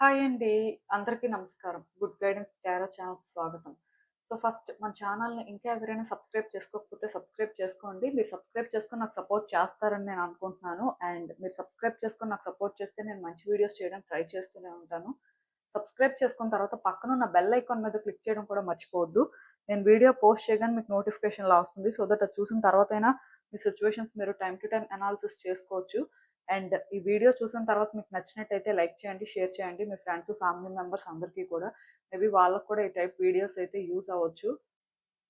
Hi అండి. అందరికీ నమస్కారం. గుడ్ గైడెన్స్ టారో ఛానల్‌కి స్వాగతం. ఫస్ట్ మన ఛానల్‌ని ఇంకా ఎవరైనా సబ్స్క్రైబ్ చేసుకోకపోతే సబ్స్క్రైబ్ చేసుకోండి. మీరు సబ్స్క్రైబ్ చేసుకొని నాకు సపోర్ట్ చేస్తారని నేను అనుకుంటున్నాను. అండ్ మీరు సబ్స్క్రైబ్ చేసుకొని నాకు సపోర్ట్ చేస్తే నేను మంచి వీడియోస్ చేయడానికి ట్రై చేస్తూనే ఉంటాను. సబ్స్క్రైబ్ చేసుకున్న తర్వాత పక్కనున్న బెల్ ఐకాన్ మీద క్లిక్ చేయడం కూడా మర్చిపోవద్దు. నేను వీడియో పోస్ట్ చేయగానే మీకు నోటిఫికేషన్‌లా వస్తుంది. సో దట్ అది చూసిన తర్వాతైనా మీ సిట్యుయేషన్స్ మీరు టైమ్ టు టైమ్ అనాలిసిస్ చేసుకోవచ్చు. అండ్ ఈ వీడియో చూసిన తర్వాత మీకు నచ్చినట్టయితే లైక్ చేయండి, షేర్ చేయండి మీ ఫ్రెండ్స్, ఫ్యామిలీ మెంబర్స్ అందరికీ కూడా. మేబీ వాళ్ళకి కూడా ఈ టైప్ వీడియోస్ అయితే యూజ్ అవ్వచ్చు.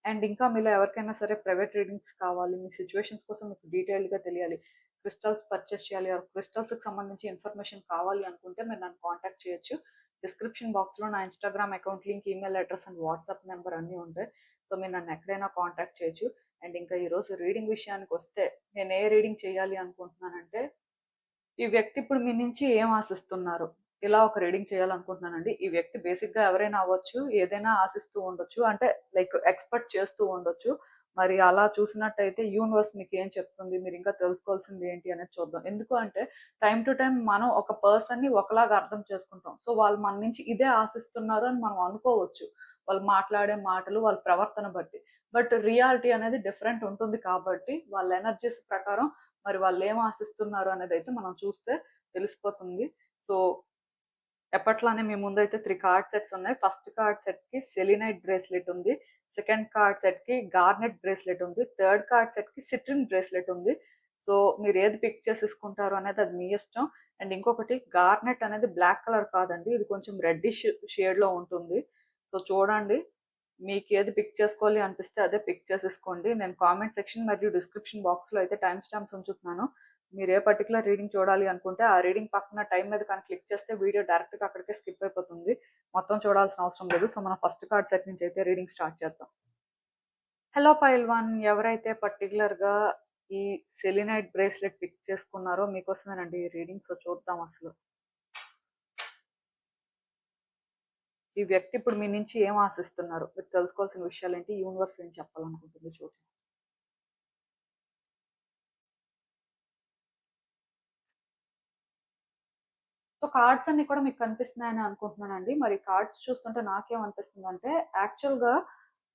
అండ్ ఇంకా మీలో ఎవరికైనా సరే ప్రైవేట్ రీడింగ్స్ కావాలి, మీ సిచ్యువేషన్స్ కోసం మీకు డీటెయిల్‌గా తెలియాలి, క్రిస్టల్స్ పర్చేస్ చేయాలి ఆర్ క్రిస్టల్స్‌కి సంబంధించి ఇన్ఫర్మేషన్ కావాలి అనుకుంటే మీరు నన్ను కాంటాక్ట్ చేయొచ్చు. డిస్క్రిప్షన్ బాక్స్‌లో నా Instagram account link, email address and WhatsApp number అన్నీ ఉంటాయి. సో మీరు నన్ను ఎక్కడైనా కాంటాక్ట్ చేయొచ్చు. అండ్ ఇంకా ఈరోజు రీడింగ్ విషయానికొస్తే నేను ఏ రీడింగ్ చేయాలి అనుకుంటున్నానంటే, ఈ వ్యక్తి ఇప్పుడు మీ నుంచి ఏం ఆశిస్తున్నారు? ఇలా ఒక రీడింగ్ చేయాలనుకుంటున్నానండి. ఈ వ్యక్తి బేసిక్‌గా ఎవరైనా అవ్వచ్చు. ఏదైనా ఆశిస్తూ ఉండొచ్చు. అంటే లైక్ ఎక్స్‌పెక్ట్ చేస్తూ ఉండొచ్చు. మరి అలా చూసినట్టయితే యూనివర్స్ మీకేం చెప్తుంది? మీరింకా తెలుసుకోవాల్సింది ఏంటి అనేది చూద్దాం. ఎందుకు అంటే టైమ్ టు టైమ్ మనం ఒక పర్సన్‌ని ఒకలాగా అర్థం చేసుకుంటాం. సో వాళ్ళు మన నుంచి ఇదే ఆశిస్తున్నారు అని మనం అనుకోవచ్చు. వాళ్ళు మాట్లాడే మాటలు, వాళ్ళ ప్రవర్తన బట్టి. బట్ రియాలిటీ అనేది డిఫరెంట్ ఉంటుంది కాబట్టి వాళ్ళ ఎనర్జీస్ ప్రకారం మరి వాళ్ళేం ఆశిస్తున్నారు అనేదైతే మనం చూస్తే తెలిసిపోతుంది. సో, ఎప్పట్లానే మీ ముందైతే 3 కార్డ్ సెట్స్ ఉన్నాయి. ఫస్ట్ కార్డ్ సెట్‌కి సెలీనైట్ బ్రేస్లెట్ ఉంది. సెకండ్ కార్డ్ సెట్‌కి గార్నెట్ బ్రేస్లెట్ ఉంది. థర్డ్ కార్డ్ సెట్‌కి సిట్రిన్ బ్రేస్లెట్ ఉంది. సో, మీరు ఏది పిక్ చేసేసుకుంటారు అనేది అది మీ ఇష్టం. అండ్ ఇంకొకటి గార్నెట్ అనేది బ్లాక్ కలర్ కాదండి. ఇది కొంచెం రెడ్డిష్ షేడ్‌లో ఉంటుంది. సో, చూడండి. మీకేది పిక్ చేసుకోవాలి అనిపిస్తే అదే పిక్ చేసేసుకోండి. నేను కామెంట్ సెక్షన్ మరియు డిస్క్రిప్షన్ బాక్స్‌లో అయితే టైమ్ స్టాంప్స్ ఉంచుతున్నాను. మీరు ఏ పర్టిక్యులర్ రీడింగ్ చూడాలి అనుకుంటే ఆ రీడింగ్ పక్కన టైం మీద కానీ క్లిక్ చేస్తే వీడియో డైరెక్ట్‌గా అక్కడికే స్కిప్ అయిపోతుంది. మొత్తం చూడాల్సిన అవసరం లేదు. సో, మనం ఫస్ట్ కార్డ్ సెట్ నుంచి అయితే రీడింగ్ స్టార్ట్ చేద్దాం. హలో పైల్ వన్, ఎవరైతే పర్టిక్యులర్‌గా ఈ సెలీనైట్ బ్రేస్లెట్ పిక్ చేసుకున్నారో మీకోసమేనండి ఈ రీడింగ్. సో, చూద్దాం అసలు. ఈ వ్యక్తి ఇప్పుడు మీ నుంచి ఏం ఆశిస్తున్నారు? మీరు తెలుసుకోవాల్సిన విషయాలేంటి? యూనివర్స్ ఏం చెప్పాలనుకుంటుంది చూద్దాం. సో, కార్డ్స్ అన్నీ కూడా మీకు కనిపిస్తున్నాయని అనుకుంటున్నానండి. మరి కార్డ్స్ చూస్తుంటే నాకేమనిపిస్తుందంటే, యాక్చువల్‌గా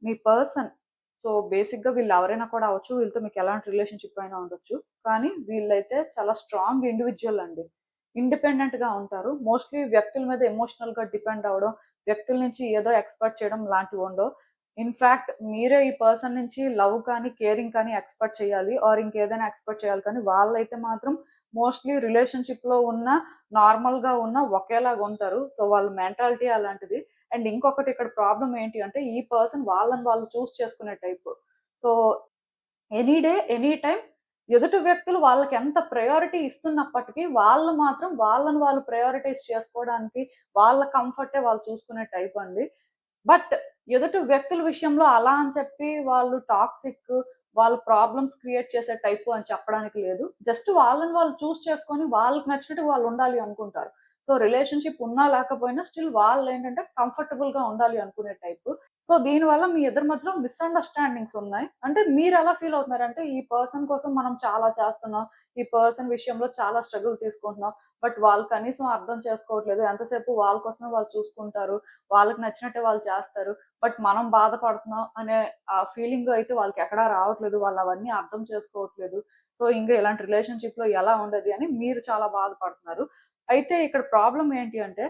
మీ పర్సన్ సో, బేసిక్‌గా వీళ్ళు ఎవరైనా కూడా అవ్వచ్చు. వీళ్ళతో మీకు ఎలాంటి రిలేషన్‌షిప్ అయినా ఉండొచ్చు. కానీ వీళ్ళైతే చాలా స్ట్రాంగ్ ఇండివిడ్యువల్ అండి. ఇండిపెండెంట్‌గా ఉంటారు. మోస్ట్‌లీ వ్యక్తుల మీద ఎమోషనల్‌గా డిపెండ్ అవ్వడం, వ్యక్తుల నుంచి ఏదో ఎక్స్‌పెక్ట్ చేయడం లాంటివి ఉండవు. ఇన్‌ఫాక్ట్ మీరే ఈ పర్సన్ నుంచి లవ్ కానీ, కేరింగ్ కానీ ఎక్స్‌పెక్ట్ చేయాలి ఆర్ ఇంకేదైనా ఎక్స్‌పెక్ట్ చేయాలి. కానీ వాళ్ళైతే మాత్రం మోస్ట్‌లీ రిలేషన్‌షిప్‌లో ఉన్న నార్మల్‌గా ఉన్న ఒకేలాగా ఉంటారు. సో, వాళ్ళ మెంటాలిటీ అలాంటిది. అండ్ ఇంకొకటి ఇక్కడ ప్రాబ్లమ్ ఏంటి అంటే, ఈ పర్సన్ వాళ్ళని వాళ్ళు చూజ్ చేసుకునే type. So, any day, any time ఎదుటి వ్యక్తులు వాళ్ళకెంత ప్రయారిటీ ఇస్తున్నప్పటికీ, వాళ్ళు మాత్రం వాళ్ళని వాళ్ళు ప్రయారిటైజ్ చేసుకోవడానికి, వాళ్ళ కంఫర్టే వాళ్ళు చూసుకునే టైప్ అండి. బట్ ఎదుటి వ్యక్తుల విషయంలో అలా అని చెప్పి వాళ్ళు టాక్సిక్, వాళ్ళు ప్రాబ్లమ్స్ క్రియేట్ చేసే టైపు అని చెప్పడానికి లేదు. జస్ట్ వాళ్ళని వాళ్ళు చూజ్ చేసుకొని వాళ్ళకి నచ్చినట్టు వాళ్ళు ఉండాలి అనుకుంటారు. సో, రిలేషన్‌షిప్ ఉన్నా లేకపోయినా స్టిల్ వాళ్ళేంటంటే కంఫర్టబుల్‌గా ఉండాలి అనుకునే టైపు. సో, దీనివల్ల మీ ఇద్దరి మధ్యలో మిస్‌అండర్‌స్టాండింగ్స్ ఉన్నాయి. అంటే మీరెలా ఫీల్ అవుతున్నారంటే, ఈ పర్సన్ కోసం మనం చాలా చేస్తున్నాం. ఈ పర్సన్ విషయంలో చాలా స్ట్రగుల్ తీసుకుంటున్నాం. బట్ వాళ్ళు కనీసం అర్థం చేసుకోవట్లేదు. ఎంతసేపు వాళ్ళ కోసమే వాళ్ళు చూసుకుంటారు. వాళ్ళకి నచ్చినట్టే వాళ్ళు చేస్తారు. బట్ మనం బాధపడుతున్నాం అనే ఆ ఫీలింగ్ అయితే వాళ్ళకెక్కడా రావట్లేదు. వాళ్ళవన్నీ అర్థం చేసుకోవట్లేదు. సో, ఇంక ఇలాంటి రిలేషన్‌షిప్‌లో ఎలా ఉండేది అని మీరు చాలా బాధపడుతున్నారు. అయితే ఇక్కడ ప్రాబ్లమ్ ఏంటి అంటే,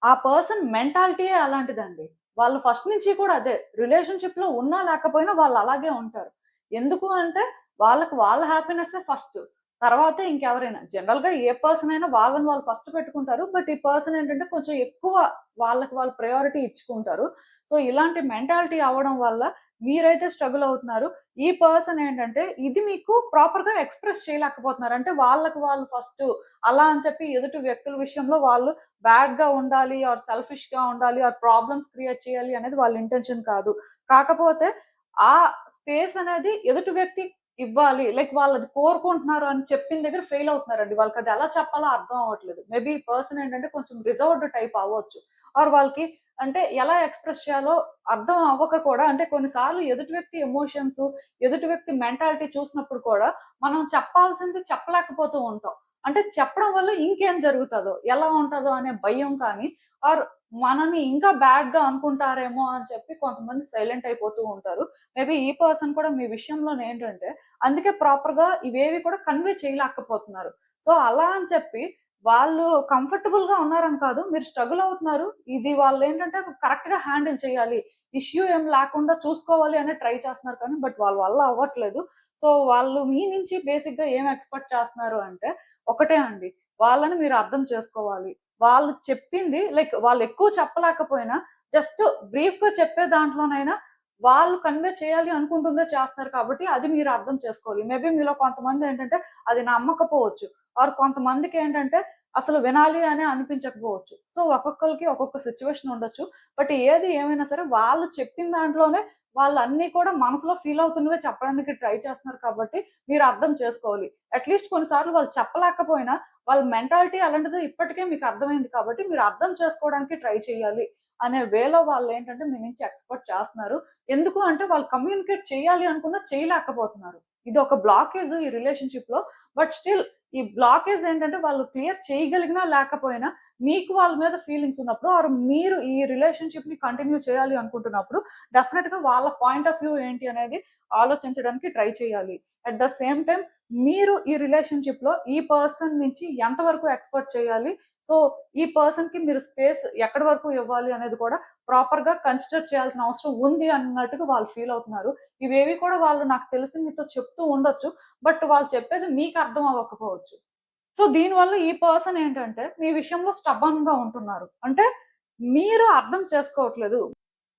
ఆ పర్సన్ మెంటాలిటీయే అలాంటిదండి. వాళ్ళు ఫస్ట్ నుంచి కూడా అదే. రిలేషన్‌షిప్‌లో ఉన్నా లేకపోయినా వాళ్ళు అలాగే ఉంటారు. ఎందుకు అంటే వాళ్ళకి వాళ్ళ హ్యాపీనెస్సే ఫస్ట్. తర్వాతే ఇంకెవరైనా. జనరల్‌గా ఏ పర్సన్ అయినా వాళ్ళని వాళ్ళు ఫస్ట్ పెట్టుకుంటారు. బట్ ఈ పర్సన్ ఏంటంటే కొంచెం ఎక్కువ వాళ్ళకి వాళ్ళు ప్రయారిటీ ఇచ్చుకుంటారు. సో, ఇలాంటి మెంటాలిటీ అవ్వడం వల్ల మీరైతే స్ట్రగుల్ అవుతున్నారు. ఈ పర్సన్ ఏంటంటే ఇది మీకు ప్రాపర్‌గా ఎక్స్‌ప్రెస్ చేయలేకపోతున్నారు. అంటే వాళ్ళకి వాళ్ళు ఫస్టు అలా అని చెప్పి ఎదుటి వ్యక్తుల విషయంలో వాళ్ళు బ్యాడ్‌గా ఉండాలి ఆర్ సెల్ఫిష్‌గా ఉండాలి ఆర్ ప్రాబ్లమ్స్ క్రియేట్ చేయాలి అనేది వాళ్ళ ఇంటెన్షన్ కాదు. కాకపోతే ఆ స్పేస్ అనేది ఎదుటి వ్యక్తి ఇవ్వాలి. లైక్ వాళ్ళది కోరుకుంటున్నారు అని చెప్పిన దగ్గర ఫెయిల్ అవుతున్నారండి. వాళ్ళకది ఎలా చెప్పాలో అర్థం అవ్వట్లేదు. మేబీ ఈ పర్సన్ ఏంటంటే కొంచెం రిజర్వ్డ్ టైప్ అవ్వచ్చు. ఆర్ వాళ్ళకి అంటే ఎలా ఎక్స్‌ప్రెస్ చేయాలో అర్థం అవ్వక కూడా అంటే కొన్ని సార్లు ఎదుటి వ్యక్తి ఎమోషన్స్, ఎదుటి వ్యక్తి మెంటాలిటీ చూసినప్పుడు కూడా మనం చెప్పాల్సింది చెప్పలేకపోతూ ఉంటాం. అంటే చెప్పడం వల్ల ఇంకేం జరుగుతుందో, ఎలా ఉంటుందో అనే భయం కానీ, ఆర్ మనని ఇంకా బ్యాడ్‌గా అనుకుంటారేమో అని చెప్పి కొంతమంది సైలెంట్ అయిపోతూ ఉంటారు. మేబీ ఈ పర్సన్ కూడా మీ విషయంలోనేంటంటే, అందుకే ప్రాపర్‌గా ఇవేవి కూడా కన్వే చేయలేకపోతున్నారు. సో, అలా అని చెప్పి వాళ్ళు కంఫర్టబుల్‌గా ఉన్నారని కాదు. మీరు స్ట్రగుల్ అవుతున్నారు. ఇది వాళ్ళేంటంటే కరెక్ట్‌గా హ్యాండిల్ చేయాలి. ఇష్యూ ఏం లేకుండా చూసుకోవాలి అని ట్రై చేస్తున్నారు కానీ, బట్ వాళ్ళ వల్ల అవ్వట్లేదు. సో, వాళ్ళు మీ నుంచి బేసిక్‌గా ఏం ఎక్స్‌పెక్ట్ చేస్తున్నారు అంటే, ఒకటే అండి. వాళ్ళని మీరు అర్థం చేసుకోవాలి. వాళ్ళు చెప్పింది లైక్ వాళ్ళు ఎక్కువ చెప్పలేకపోయినా, జస్ట్ బ్రీఫ్‌గా చెప్పే దాంట్లోనైనా వాళ్ళు కన్వే చేయాలి అనుకుంటుందే చేస్తున్నారు కాబట్టి, అది మీరు అర్థం చేసుకోవాలి. మేబీ మీలో కొంతమందేంటంటే, అది నమ్మకపోవచ్చు. ఆర్ కొంతమందికేంటంటే, అసలు వినాలి అనే అనిపించకపోవచ్చు. సో, ఒక్కొక్కళ్ళకి ఒక్కొక్క సిట్యుయేషన్ ఉండొచ్చు. బట్ ఏది ఏమైనా సరే వాళ్ళు చెప్పిన దాంట్లోనే వాళ్ళన్నీ కూడా మనసులో ఫీల్ అవుతున్నవే చెప్పడానికి ట్రై చేస్తున్నారు కాబట్టి, మీరు అర్థం చేసుకోవాలి. అట్‌లీస్ట్ కొన్ని సార్లు వాళ్ళు చెప్పలేకపోయినా, వాళ్ళ మెంటాలిటీ అలాంటిదో ఇప్పటికే మీకు అర్థమైంది కాబట్టి, మీరు అర్థం చేసుకోవడానికి ట్రై చేయాలి అనే వేలో వాళ్ళేంటంటే మీ నుంచి ఎక్స్‌పెక్ట్ చేస్తున్నారు. ఎందుకు అంటే వాళ్ళు కమ్యూనికేట్ చేయాలి అనుకున్నా చేయలేకపోతున్నారు. ఇదొక బ్లాకేజ్ ఈ రిలేషన్‌షిప్‌లో. బట్ స్టిల్ ఈ బ్లాకేజ్ ఏంటంటే వాళ్ళు క్లియర్ చేయగలిగినా లేకపోయినా మీకు వాళ్ళ మీద ఫీలింగ్స్ ఉన్నప్పుడు ఆర్ మీరు ఈ రిలేషన్‌షిప్‌ని కంటిన్యూ చేయాలి అనుకుంటున్నప్పుడు డెఫినిట్‌గా వాళ్ళ పాయింట్ ఆఫ్ వ్యూ ఏంటి అనేది ఆలోచించడానికి ట్రై చేయాలి. అట్ ద సేమ్ టైమ్ మీరు ఈ రిలేషన్‌షిప్‌లో ఈ పర్సన్ నుంచి ఎంత వరకు ఎక్స్‌పెక్ట్ చేయాలి? సో, ఈ పర్సన్‌కి మీరు స్పేస్ ఎక్కడి వరకు ఇవ్వాలి అనేది కూడా ప్రాపర్‌గా కన్సిడర్ చేయాల్సిన అవసరం ఉంది అన్నట్టుగా వాళ్ళు ఫీల్ అవుతున్నారు. ఇవేవి కూడా వాళ్ళు నాకు తెలిసి మీతో చెప్తూ ఉండొచ్చు. బట్ వాళ్ళు చెప్పేది మీకు అర్థం అవ్వకపోవచ్చు. సో, దీనివల్ల ఈ పర్సన్ ఏంటంటే మీ విషయంలో స్టబర్న్‌గా ఉంటున్నారు. అంటే మీరు అర్థం చేసుకోవట్లేదు.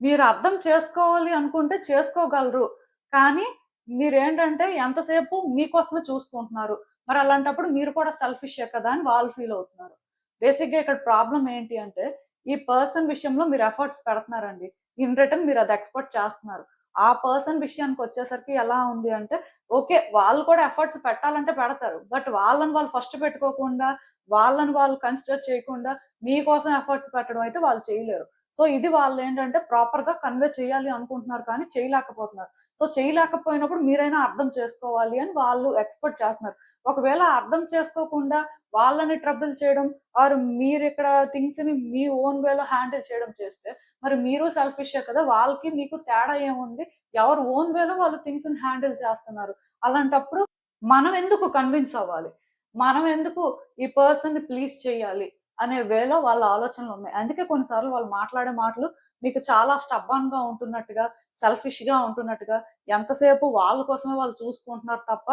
మీరు అర్థం చేసుకోవాలి అనుకుంటే చేసుకోగలరు. కానీ మీరేంటంటే ఎంతసేపు మీకోసమే చూసుకుంటున్నారు. మరి అలాంటప్పుడు మీరు కూడా సెల్ఫిషే కదా అని వాళ్ళు ఫీల్ అవుతున్నారు. బేసిక్‌గా ఇక్కడ ప్రాబ్లమ్ ఏంటి అంటే ఈ పర్సన్ విషయంలో మీరు ఎఫర్ట్స్ పెడుతున్నారండి. ఇన్ రిటర్న్ మీరు అది ఎక్స్‌పెక్ట్ చేస్తున్నారు. ఆ పర్సన్ విషయానికొచ్చేసరికి ఎలా ఉంది అంటే ఓకే. వాళ్ళు కూడా ఎఫర్ట్స్ పెట్టాలంటే పెడతారు. బట్ వాళ్ళని వాళ్ళు ఫస్ట్ పెట్టుకోకుండా, వాళ్ళని వాళ్ళు కన్సిడర్ చేయకుండా మీకోసం ఎఫర్ట్స్ పెట్టడం అయితే వాళ్ళు చేయలేరు. సో, ఇది వాళ్ళేంటంటే ప్రాపర్‌గా కన్వే చేయాలి అనుకుంటున్నారు కానీ చేయలేకపోతున్నారు. సో, చేయలేకపోయినప్పుడు మీరైనా అర్థం చేసుకోవాలి అని వాళ్ళు ఎక్స్‌పెక్ట్ చేస్తున్నారు. ఒకవేళ అర్థం చేసుకోకుండా వాళ్ళని ట్రబుల్ చేయడం ఆర్ మీరిక్కడ థింగ్స్‌ని మీ ఓన్ వేలో హ్యాండిల్ చేయడం చేస్తే మరి మీరు సెల్ఫిషే కదా! వాళ్ళకి మీకు తేడా ఏముంది? ఎవరు ఓన్ వేలో వాళ్ళు థింగ్స్‌ని హ్యాండిల్ చేస్తున్నారు. అలాంటప్పుడు మనం ఎందుకు కన్విన్స్ అవ్వాలి? మనం ఎందుకు ఈ పర్సన్‌ని ప్లీజ్ చేయాలి? అనే వేలో వాళ్ళ ఆలోచనలున్నాయి. అందుకే కొన్ని సార్లు వాళ్ళు మాట్లాడే మాటలు మీకు చాలా స్టబ్బర్న్‌గా ఉంటున్నట్టుగా, సెల్ఫిష్‌గా ఉంటున్నట్టుగా, ఎంతసేపు వాళ్ళ కోసమే వాళ్ళు చూసుకుంటున్నారు తప్ప,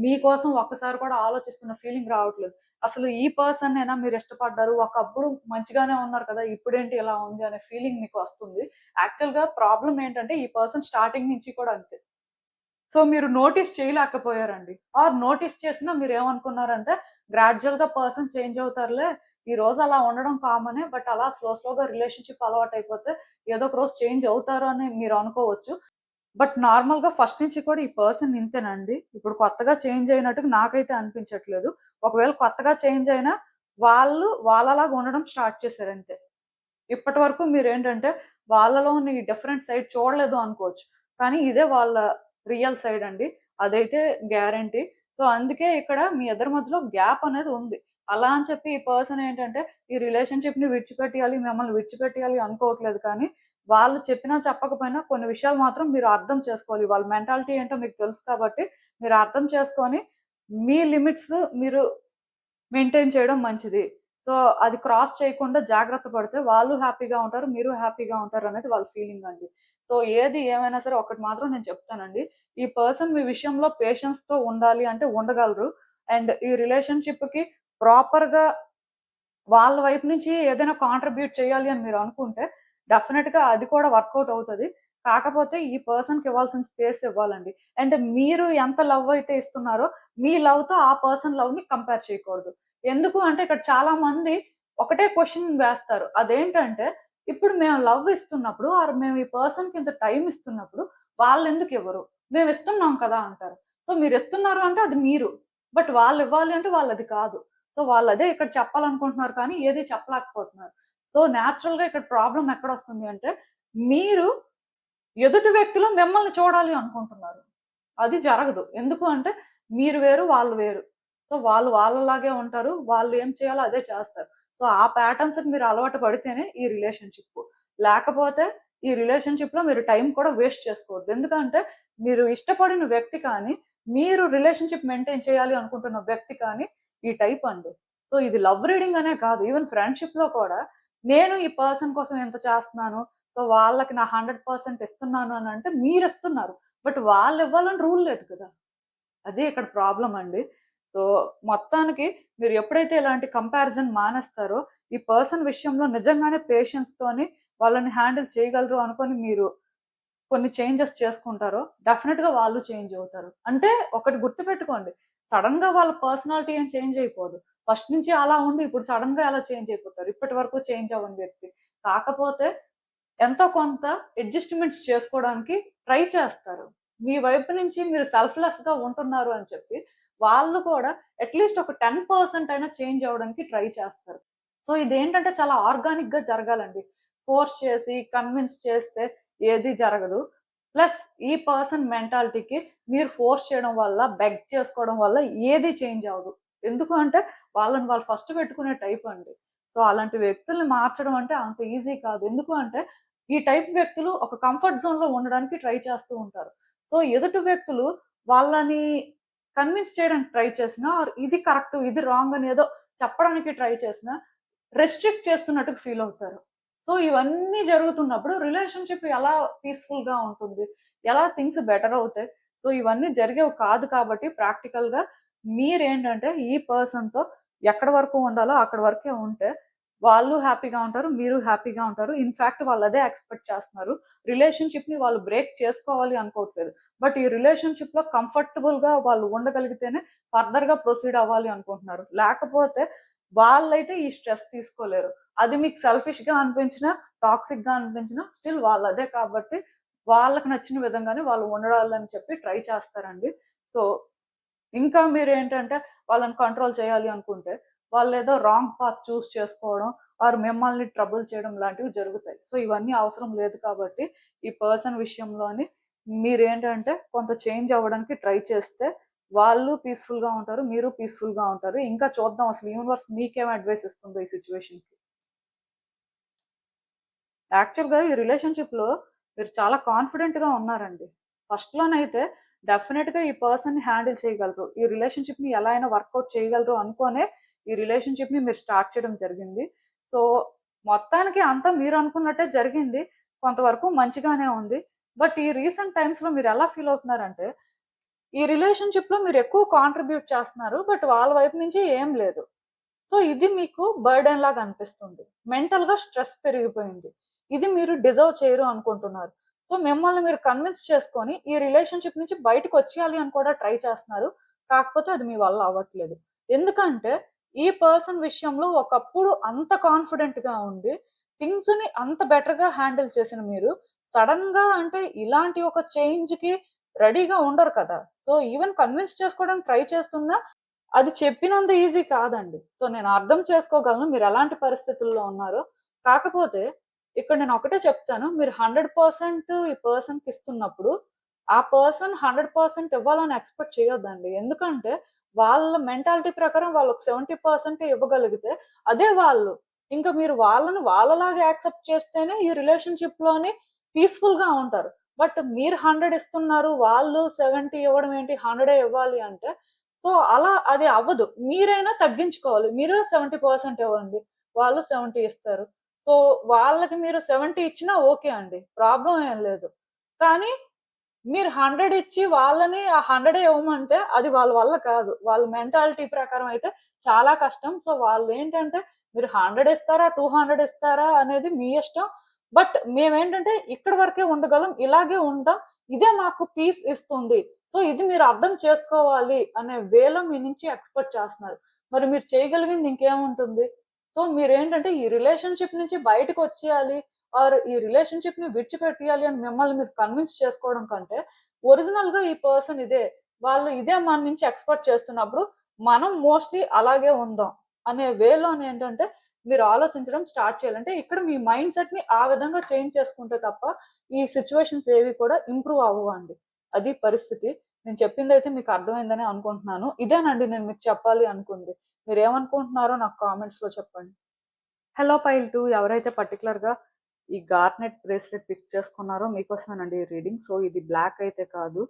మీకోసం ఒక్కసారి కూడా ఆలోచిస్తున్న ఫీలింగ్ రావట్లేదు. అసలు ఈ పర్సన్నేనా మీరిష్టపడ్డారు? ఒకప్పుడు మంచిగానే ఉన్నారు కదా! ఇప్పుడేంటి ఇలా ఉంది అనే ఫీలింగ్ మీకొస్తుంది. యాక్చువల్‌గా ప్రాబ్లమ్ ఏంటంటే ఈ పర్సన్ స్టార్టింగ్ నుంచి కూడా అంతే. సో, మీరు నోటీస్ చేయలేకపోయారండి. ఆర్ నోటీస్ చేసినా మీరేమనుకున్నారంటే, గ్రాడ్యుయల్‌గా పర్సన్ చేంజ్ అవుతారులే. ఈ రోజు అలా ఉండడం కామనే. బట్ అలా స్లోగా రిలేషన్‌షిప్ అలవాటైపోతే ఏదో ఒక రోజు చేంజ్ అవుతారు అని మీరు అనుకోవచ్చు. బట్ నార్మల్‌గా ఫస్ట్ నుంచి కూడా ఈ పర్సన్ ఇంతేనండి. ఇప్పుడు కొత్తగా చేంజ్ అయినట్టుగా నాకైతే అనిపించట్లేదు. ఒకవేళ కొత్తగా చేంజ్ అయినా వాళ్ళు వాళ్ళలాగా ఉండడం స్టార్ట్ చేశారంతే. ఇప్పటి వరకు మీరేంటంటే వాళ్ళలోని డిఫరెంట్ సైడ్ చూడలేదు అనుకోవచ్చు. కానీ ఇదే వాళ్ళ రియల్ సైడ్ అండి. అదైతే గ్యారంటీ. సో, అందుకే ఇక్కడ మీ ఇద్దరి మధ్యలో గ్యాప్ అనేది ఉంది. అలా అని చెప్పి ఈ పర్సన్ ఏంటంటే ఈ రిలేషన్‌షిప్‌ని విడిచిపెట్టేయాలి, మిమ్మల్ని విడిచిపెట్టేయాలి అనుకోవట్లేదు కానీ, వాళ్ళు చెప్పినా చెప్పకపోయినా కొన్ని విషయాలు మాత్రం మీరు అర్థం చేసుకోవాలి. వాళ్ళ మెంటాలిటీ ఏంటో మీకు తెలుసు కాబట్టి మీరు అర్థం చేసుకొని మీ లిమిట్స్ మీరు మెయింటైన్ చేయడం మంచిది. సో, అది క్రాస్ చేయకుండా జాగ్రత్త పడితే వాళ్ళు హ్యాపీగా ఉంటారు. మీరు హ్యాపీగా ఉంటారనేది వాళ్ళ ఫీలింగ్ అండి. సో, ఏది ఏమైనా సరే ఒకటి మాత్రం నేను చెప్తానండి. ఈ పర్సన్ మీ విషయంలో పేషెన్స్‌తో ఉండాలి అంటే ఉండగలరు. అండ్ ఈ రిలేషన్‌షిప్‌కి ప్రాపర్‌గా వాళ్ళ వైపు నుంచి ఏదైనా కాంట్రిబ్యూట్ చేయాలి అని మీరు అనుకుంటే, డెఫినిట్‌గా అది కూడా వర్కౌట్ అవుతది. కాకపోతే ఈ పర్సన్‌కి ఇవ్వాల్సిన స్పేస్ ఇవ్వాలండి. అండ్ మీరు ఎంత లవ్ అయితే ఇస్తున్నారో, మీ లవ్‌తో ఆ పర్సన్ లవ్‌ని కంపేర్ చేయకూడదు. ఎందుకు అంటే ఇక్కడ చాలా మంది ఒకటే క్వెషన్ వేస్తారు. అదేంటంటే, ఇప్పుడు మేము లవ్ ఇస్తున్నప్పుడు ఆర్ మేము ఈ పర్సన్‌కి ఇంత టైమ్ ఇస్తున్నప్పుడు వాళ్ళెందుకు ఇవ్వరు? మేము ఇస్తున్నాం కదా! అంటారు. సో, మీరు ఇస్తున్నారు అంటే అది మీరు. బట్ వాళ్ళు ఇవ్వాలి అంటే వాళ్ళది కాదు. సో, వాళ్ళదే ఇక్కడ చెప్పాలనుకుంటున్నారు కానీ ఏది చెప్పలేకపోతున్నారు. సో, నేచురల్‌గా ఇక్కడ ప్రాబ్లమ్ ఎక్కడొస్తుంది అంటే, మీరు ఎదుటి వ్యక్తిలో మిమ్మల్ని చూడాలి అనుకుంటున్నారు. అది జరగదు. ఎందుకు అంటే, మీరు వేరు, వాళ్ళు వేరు. సో వాళ్ళు వాళ్ళలాగే ఉంటారు. వాళ్ళు ఏం చేయాలో అదే చేస్తారు. సో ఆ ప్యాటర్న్స్‌కి మీరు అలవాటు పడితేనే ఈ రిలేషన్‌షిప్. లేకపోతే ఈ రిలేషన్‌షిప్‌లో మీరు టైం కూడా వేస్ట్ చేసుకోవద్దు. ఎందుకంటే మీరు ఇష్టపడిన వ్యక్తి కానీ, మీరు రిలేషన్‌షిప్ మెయింటైన్ చేయాలి అనుకుంటున్న వ్యక్తి కానీ ఈ టైప్ అండి. సో ఇది లవ్ రీడింగ్ అనే కాదు. ఈవెన్ ఫ్రెండ్‌షిప్‌లో కూడా నేను ఈ పర్సన్ కోసం ఇంత చేస్తున్నాను. సో వాళ్ళకి నా 100% ఇస్తున్నాను అని అంటే మీరిస్తున్నారు. బట్ వాళ్ళు ఇవ్వాలని రూల్ లేదు కదా! అదే ఇక్కడ ప్రాబ్లమ్ అండి. సో, మొత్తానికి మీరు ఎప్పుడైతే ఇలాంటి కంపారిజన్ మానేస్తారో, ఈ పర్సన్ విషయంలో నిజంగానే పేషెన్స్‌తోని వాళ్ళని హ్యాండిల్ చేయగలరు అనుకోని మీరు కొన్ని చేంజెస్ చేసుకుంటారో, డెఫినిట్‌గా వాళ్ళు చేంజ్ అవుతారు. అంటే ఒకటి గుర్తుపెట్టుకోండి. సడెన్‌గా వాళ్ళ పర్సనాలిటీ ఏం చేంజ్ అయిపోదు. ఫస్ట్ నుంచి అలా ఉండి ఇప్పుడు సడెన్‌గా ఎలా చేంజ్ అయిపోతారు. ఇప్పటి వరకు చేంజ్ అవ్వని వ్యక్తి. కాకపోతే ఎంతో కొంత అడ్జస్ట్‌మెంట్స్ చేసుకోవడానికి ట్రై చేస్తారు. మీ వైపు నుంచి మీరు సెల్ఫ్‌లెస్‌గా ఉంటున్నారు అని చెప్పి, వాళ్ళు కూడా అట్‌లీస్ట్ ఒక 10% అయినా చేంజ్ అవ్వడానికి ట్రై చేస్తారు. సో, ఇదేంటంటే చాలా ఆర్గానిక్‌గా జరగాలండి. ఫోర్స్ చేసి, కన్విన్స్ చేస్తే ఏది జరగదు. ప్లస్ ఈ పర్సన్ మెంటాలిటీకి మీరు ఫోర్స్ చేయడం వల్ల, బెగ్ చేసుకోవడం వల్ల ఏది చేంజ్ అవ్వదు. ఎందుకు అంటే వాళ్ళని వాళ్ళు ఫస్ట్ పెట్టుకునే టైప్ అండి. సో, అలాంటి వ్యక్తుల్ని మార్చడం అంటే అంత ఈజీ కాదు. ఎందుకు అంటే ఈ టైప్ వ్యక్తులు ఒక కంఫర్ట్ జోన్‌లో ఉండడానికి ట్రై చేస్తూ ఉంటారు. సో, ఎదుటి వ్యక్తులు వాళ్ళని కన్విన్స్ చేయడానికి ట్రై చేసినా, ఆర్ ఇది కరెక్ట్, ఇది రాంగ్ అని ఏదో చెప్పడానికి ట్రై చేసినా, రెస్ట్రిక్ట్ చేస్తున్నట్టుగా ఫీల్ అవుతారు. సో, ఇవన్నీ జరుగుతున్నప్పుడు రిలేషన్‌షిప్ ఎలా పీస్‌ఫుల్‌గా ఉంటుంది? ఎలా థింగ్స్ బెటర్ అవుతాయి? సో, ఇవన్నీ జరిగేవి కాదు కాబట్టి ప్రాక్టికల్‌గా మీరేంటంటే ఈ పర్సన్‌తో ఎక్కడి వరకు ఉండాలో అక్కడి వరకే ఉంటే వాళ్ళు హ్యాపీగా ఉంటారు. మీరు హ్యాపీగా ఉంటారు. ఇన్‌ఫాక్ట్ వాళ్ళు అదే ఎక్స్‌పెక్ట్ చేస్తున్నారు. రిలేషన్‌షిప్‌ని వాళ్ళు బ్రేక్ చేసుకోవాలి అనుకోవట్లేదు. బట్ ఈ రిలేషన్‌షిప్‌లో కంఫర్టబుల్‌గా వాళ్ళు ఉండగలిగితేనే ఫర్దర్‌గా ప్రొసీడ్ అవ్వాలి అనుకుంటున్నారు. లేకపోతే వాళ్ళైతే ఈ స్ట్రెస్ తీసుకోలేరు. అది మీకు సెల్ఫిష్‌గా అనిపించినా, టాక్సిక్‌గా అనిపించినా స్టిల్ వాళ్ళదే కాబట్టి వాళ్ళకి నచ్చిన విధంగానే వాళ్ళు ఉండాలని చెప్పి ట్రై చేస్తారండి. సో, ఇంకా మీరేంటంటే వాళ్ళని కంట్రోల్ చేయాలి అనుకుంటే, వాళ్ళేదో రాంగ్ పాత్ చూజ్ చేసుకోవడం, ఆర్ మిమ్మల్ని ట్రబుల్ చేయడం లాంటివి జరుగుతాయి. సో, ఇవన్నీ అవసరం లేదు కాబట్టి, ఈ పర్సన్ విషయంలోని మీరేంటంటే కొంత చేంజ్ అవ్వడానికి ట్రై చేస్తే, వాళ్ళు పీస్‌ఫుల్‌గా ఉంటారు. మీరు పీస్‌ఫుల్‌గా ఉంటారు. ఇంకా చూద్దాం అసలు యూనివర్స్ మీకేం అడ్వైస్ ఇస్తుందో ఈ సిట్యుయేషన్‌కి. యాక్చువల్‌గా ఈ రిలేషన్‌షిప్‌లో మీరు చాలా కాన్ఫిడెంట్‌గా ఉన్నారండి. ఫస్ట్‌లోనైతే డెఫినిట్‌గా ఈ పర్సన్‌ని హ్యాండిల్ చేయగలరు. ఈ రిలేషన్‌షిప్‌ని ఎలా అయినా వర్కౌట్ చేయగలరు అనుకోనే ఈ రిలేషన్‌షిప్‌ని మీరు స్టార్ట్ చేయడం జరిగింది. సో, మొత్తానికి అంతా మీరు అనుకున్నట్టే జరిగింది. కొంతవరకు మంచిగానే ఉంది. బట్ ఈ రీసెంట్ టైమ్స్‌లో మీరు ఎలా ఫీల్ అవుతున్నారంటే, ఈ రిలేషన్‌షిప్‌లో మీరు ఎక్కువ కాంట్రిబ్యూట్ చేస్తున్నారు. బట్ వాళ్ళ వైపు నుంచి ఏం లేదు. సో, ఇది మీకు బర్డెన్ లాగా అనిపిస్తుంది. మెంటల్‌గా స్ట్రెస్ పెరిగిపోయింది. ఇది మీరు డిజర్వ్ చేయరు అనుకుంటున్నారు. సో, మిమ్మల్ని మీరు కన్విన్స్ చేసుకొని, ఈ రిలేషన్‌షిప్ నుంచి బయటకొచ్చేయాలి అని కూడా ట్రై చేస్తున్నారు. కాకపోతే అది మీ వల్ల అవ్వట్లేదు. ఎందుకంటే, ఈ పర్సన్ విషయంలో ఒకప్పుడు అంత కాన్ఫిడెంట్‌గా ఉండి, థింగ్స్‌ని అంత బెటర్‌గా హ్యాండిల్ చేసిన మీరు, సడెన్‌గా అంటే ఇలాంటి ఒక చేంజ్‌కి రెడీగా ఉండరు కదా! సో, ఈవెన్ కన్విన్స్ చేసుకోవడానికి ట్రై చేస్తున్నా అది చెప్పినంత ఈజీ కాదండి. సో, నేను అర్థం చేసుకోగలను మీరెలాంటి పరిస్థితుల్లో ఉన్నారో. కాకపోతే ఇక్కడ నేను ఒకటే చెప్తాను. మీరు 100% ఈ పర్సన్‌కిస్తున్నప్పుడు, ఆ పర్సన్ 100% ఇవ్వాలని ఎక్స్‌పెక్ట్ చేయొద్దండి. ఎందుకంటే, వాళ్ళ మెంటాలిటీ ప్రకారం వాళ్ళొక 70% ఇవ్వగలిగితే, అదే వాళ్ళు. ఇంక మీరు వాళ్ళని వాళ్ళలాగా యాక్సెప్ట్ చేస్తేనే ఈ రిలేషన్‌షిప్‌లోని పీస్‌ఫుల్‌గా ఉంటారు. బట్ మీరు 100 ఇస్తున్నారు. వాళ్ళు 70 ఇవ్వడం ఏంటి? 100 ఇవ్వాలి అంటే సో, అలా అది అవ్వదు. మీరైనా తగ్గించుకోవాలి. మీరు 70% ఇవ్వండి. వాళ్ళు 70 ఇస్తారు. సో, వాళ్ళకి మీరు 70 ఇచ్చినా ఓకే అండి. ప్రాబ్లమ్ ఏం లేదు. కానీ మీరు 100 ఇచ్చి వాళ్ళని ఆ 100 ఇవ్వమంటే అది వాళ్ళ వల్ల కాదు. వాళ్ళ మెంటాలిటీ ప్రకారం అయితే చాలా కష్టం. సో, వాళ్ళేంటంటే మీరు 100 ఇస్తారా? 200 ఇస్తారా? అనేది మీ ఇష్టం. బట్ మేమేంటంటే ఇక్కడి వరకే ఉండగలం. ఇలాగే ఉంటాం. ఇదే మాకు పీస్ ఇస్తుంది. సో, ఇది మీరు అర్థం చేసుకోవాలి అనే వేలో మీ నుంచి ఎక్స్‌పెక్ట్ చేస్తున్నారు. మరి మీరు చేయగలిగింది ఇంకేముంటుంది? సో, మీరేంటంటే ఈ రిలేషన్‌షిప్ నుంచి బయటకొచ్చేయాలి. ఆర్ ఈ రిలేషన్‌షిప్‌ని విడిచిపెట్టేయాలి అని మిమ్మల్ని మీరు కన్విన్స్ చేసుకోవడం కంటే, ఒరిజినల్‌గా ఈ పర్సన్ ఇదే. వాళ్ళు ఇదే మన నుంచి ఎక్స్‌పెక్ట్ చేస్తున్నప్పుడు, మనం మోస్ట్‌లీ అలాగే ఉందాం అనే వేలోనేంటంటే, మీరు ఆలోచించడం స్టార్ట్ చేయాలి. అంటే ఇక్కడ మీ మైండ్ సెట్‌ని ఆ విధంగా చేంజ్ చేసుకుంటే తప్ప, ఈ సిట్యుయేషన్స్ ఏవి కూడా ఇంప్రూవ్ అవ్వవండి. అది పరిస్థితి. నేను చెప్పిందైతే మీకు అర్థమైందని అనుకుంటున్నాను. ఇదేనండి నేను మీకు చెప్పాలి అనుకుంది. మీరేమనుకుంటున్నారో నాకు కామెంట్స్‌లో చెప్పండి. హలో పైల్ 2 ఎవరైతే పర్టిక్యులర్‌గా ఈ గార్నెట్ బ్రేస్లెట్ పిక్ చేసుకున్నారో మీకోసమేనండి ఈ రీడింగ్. సో ఇది బ్లాక్ అయితే కాదు.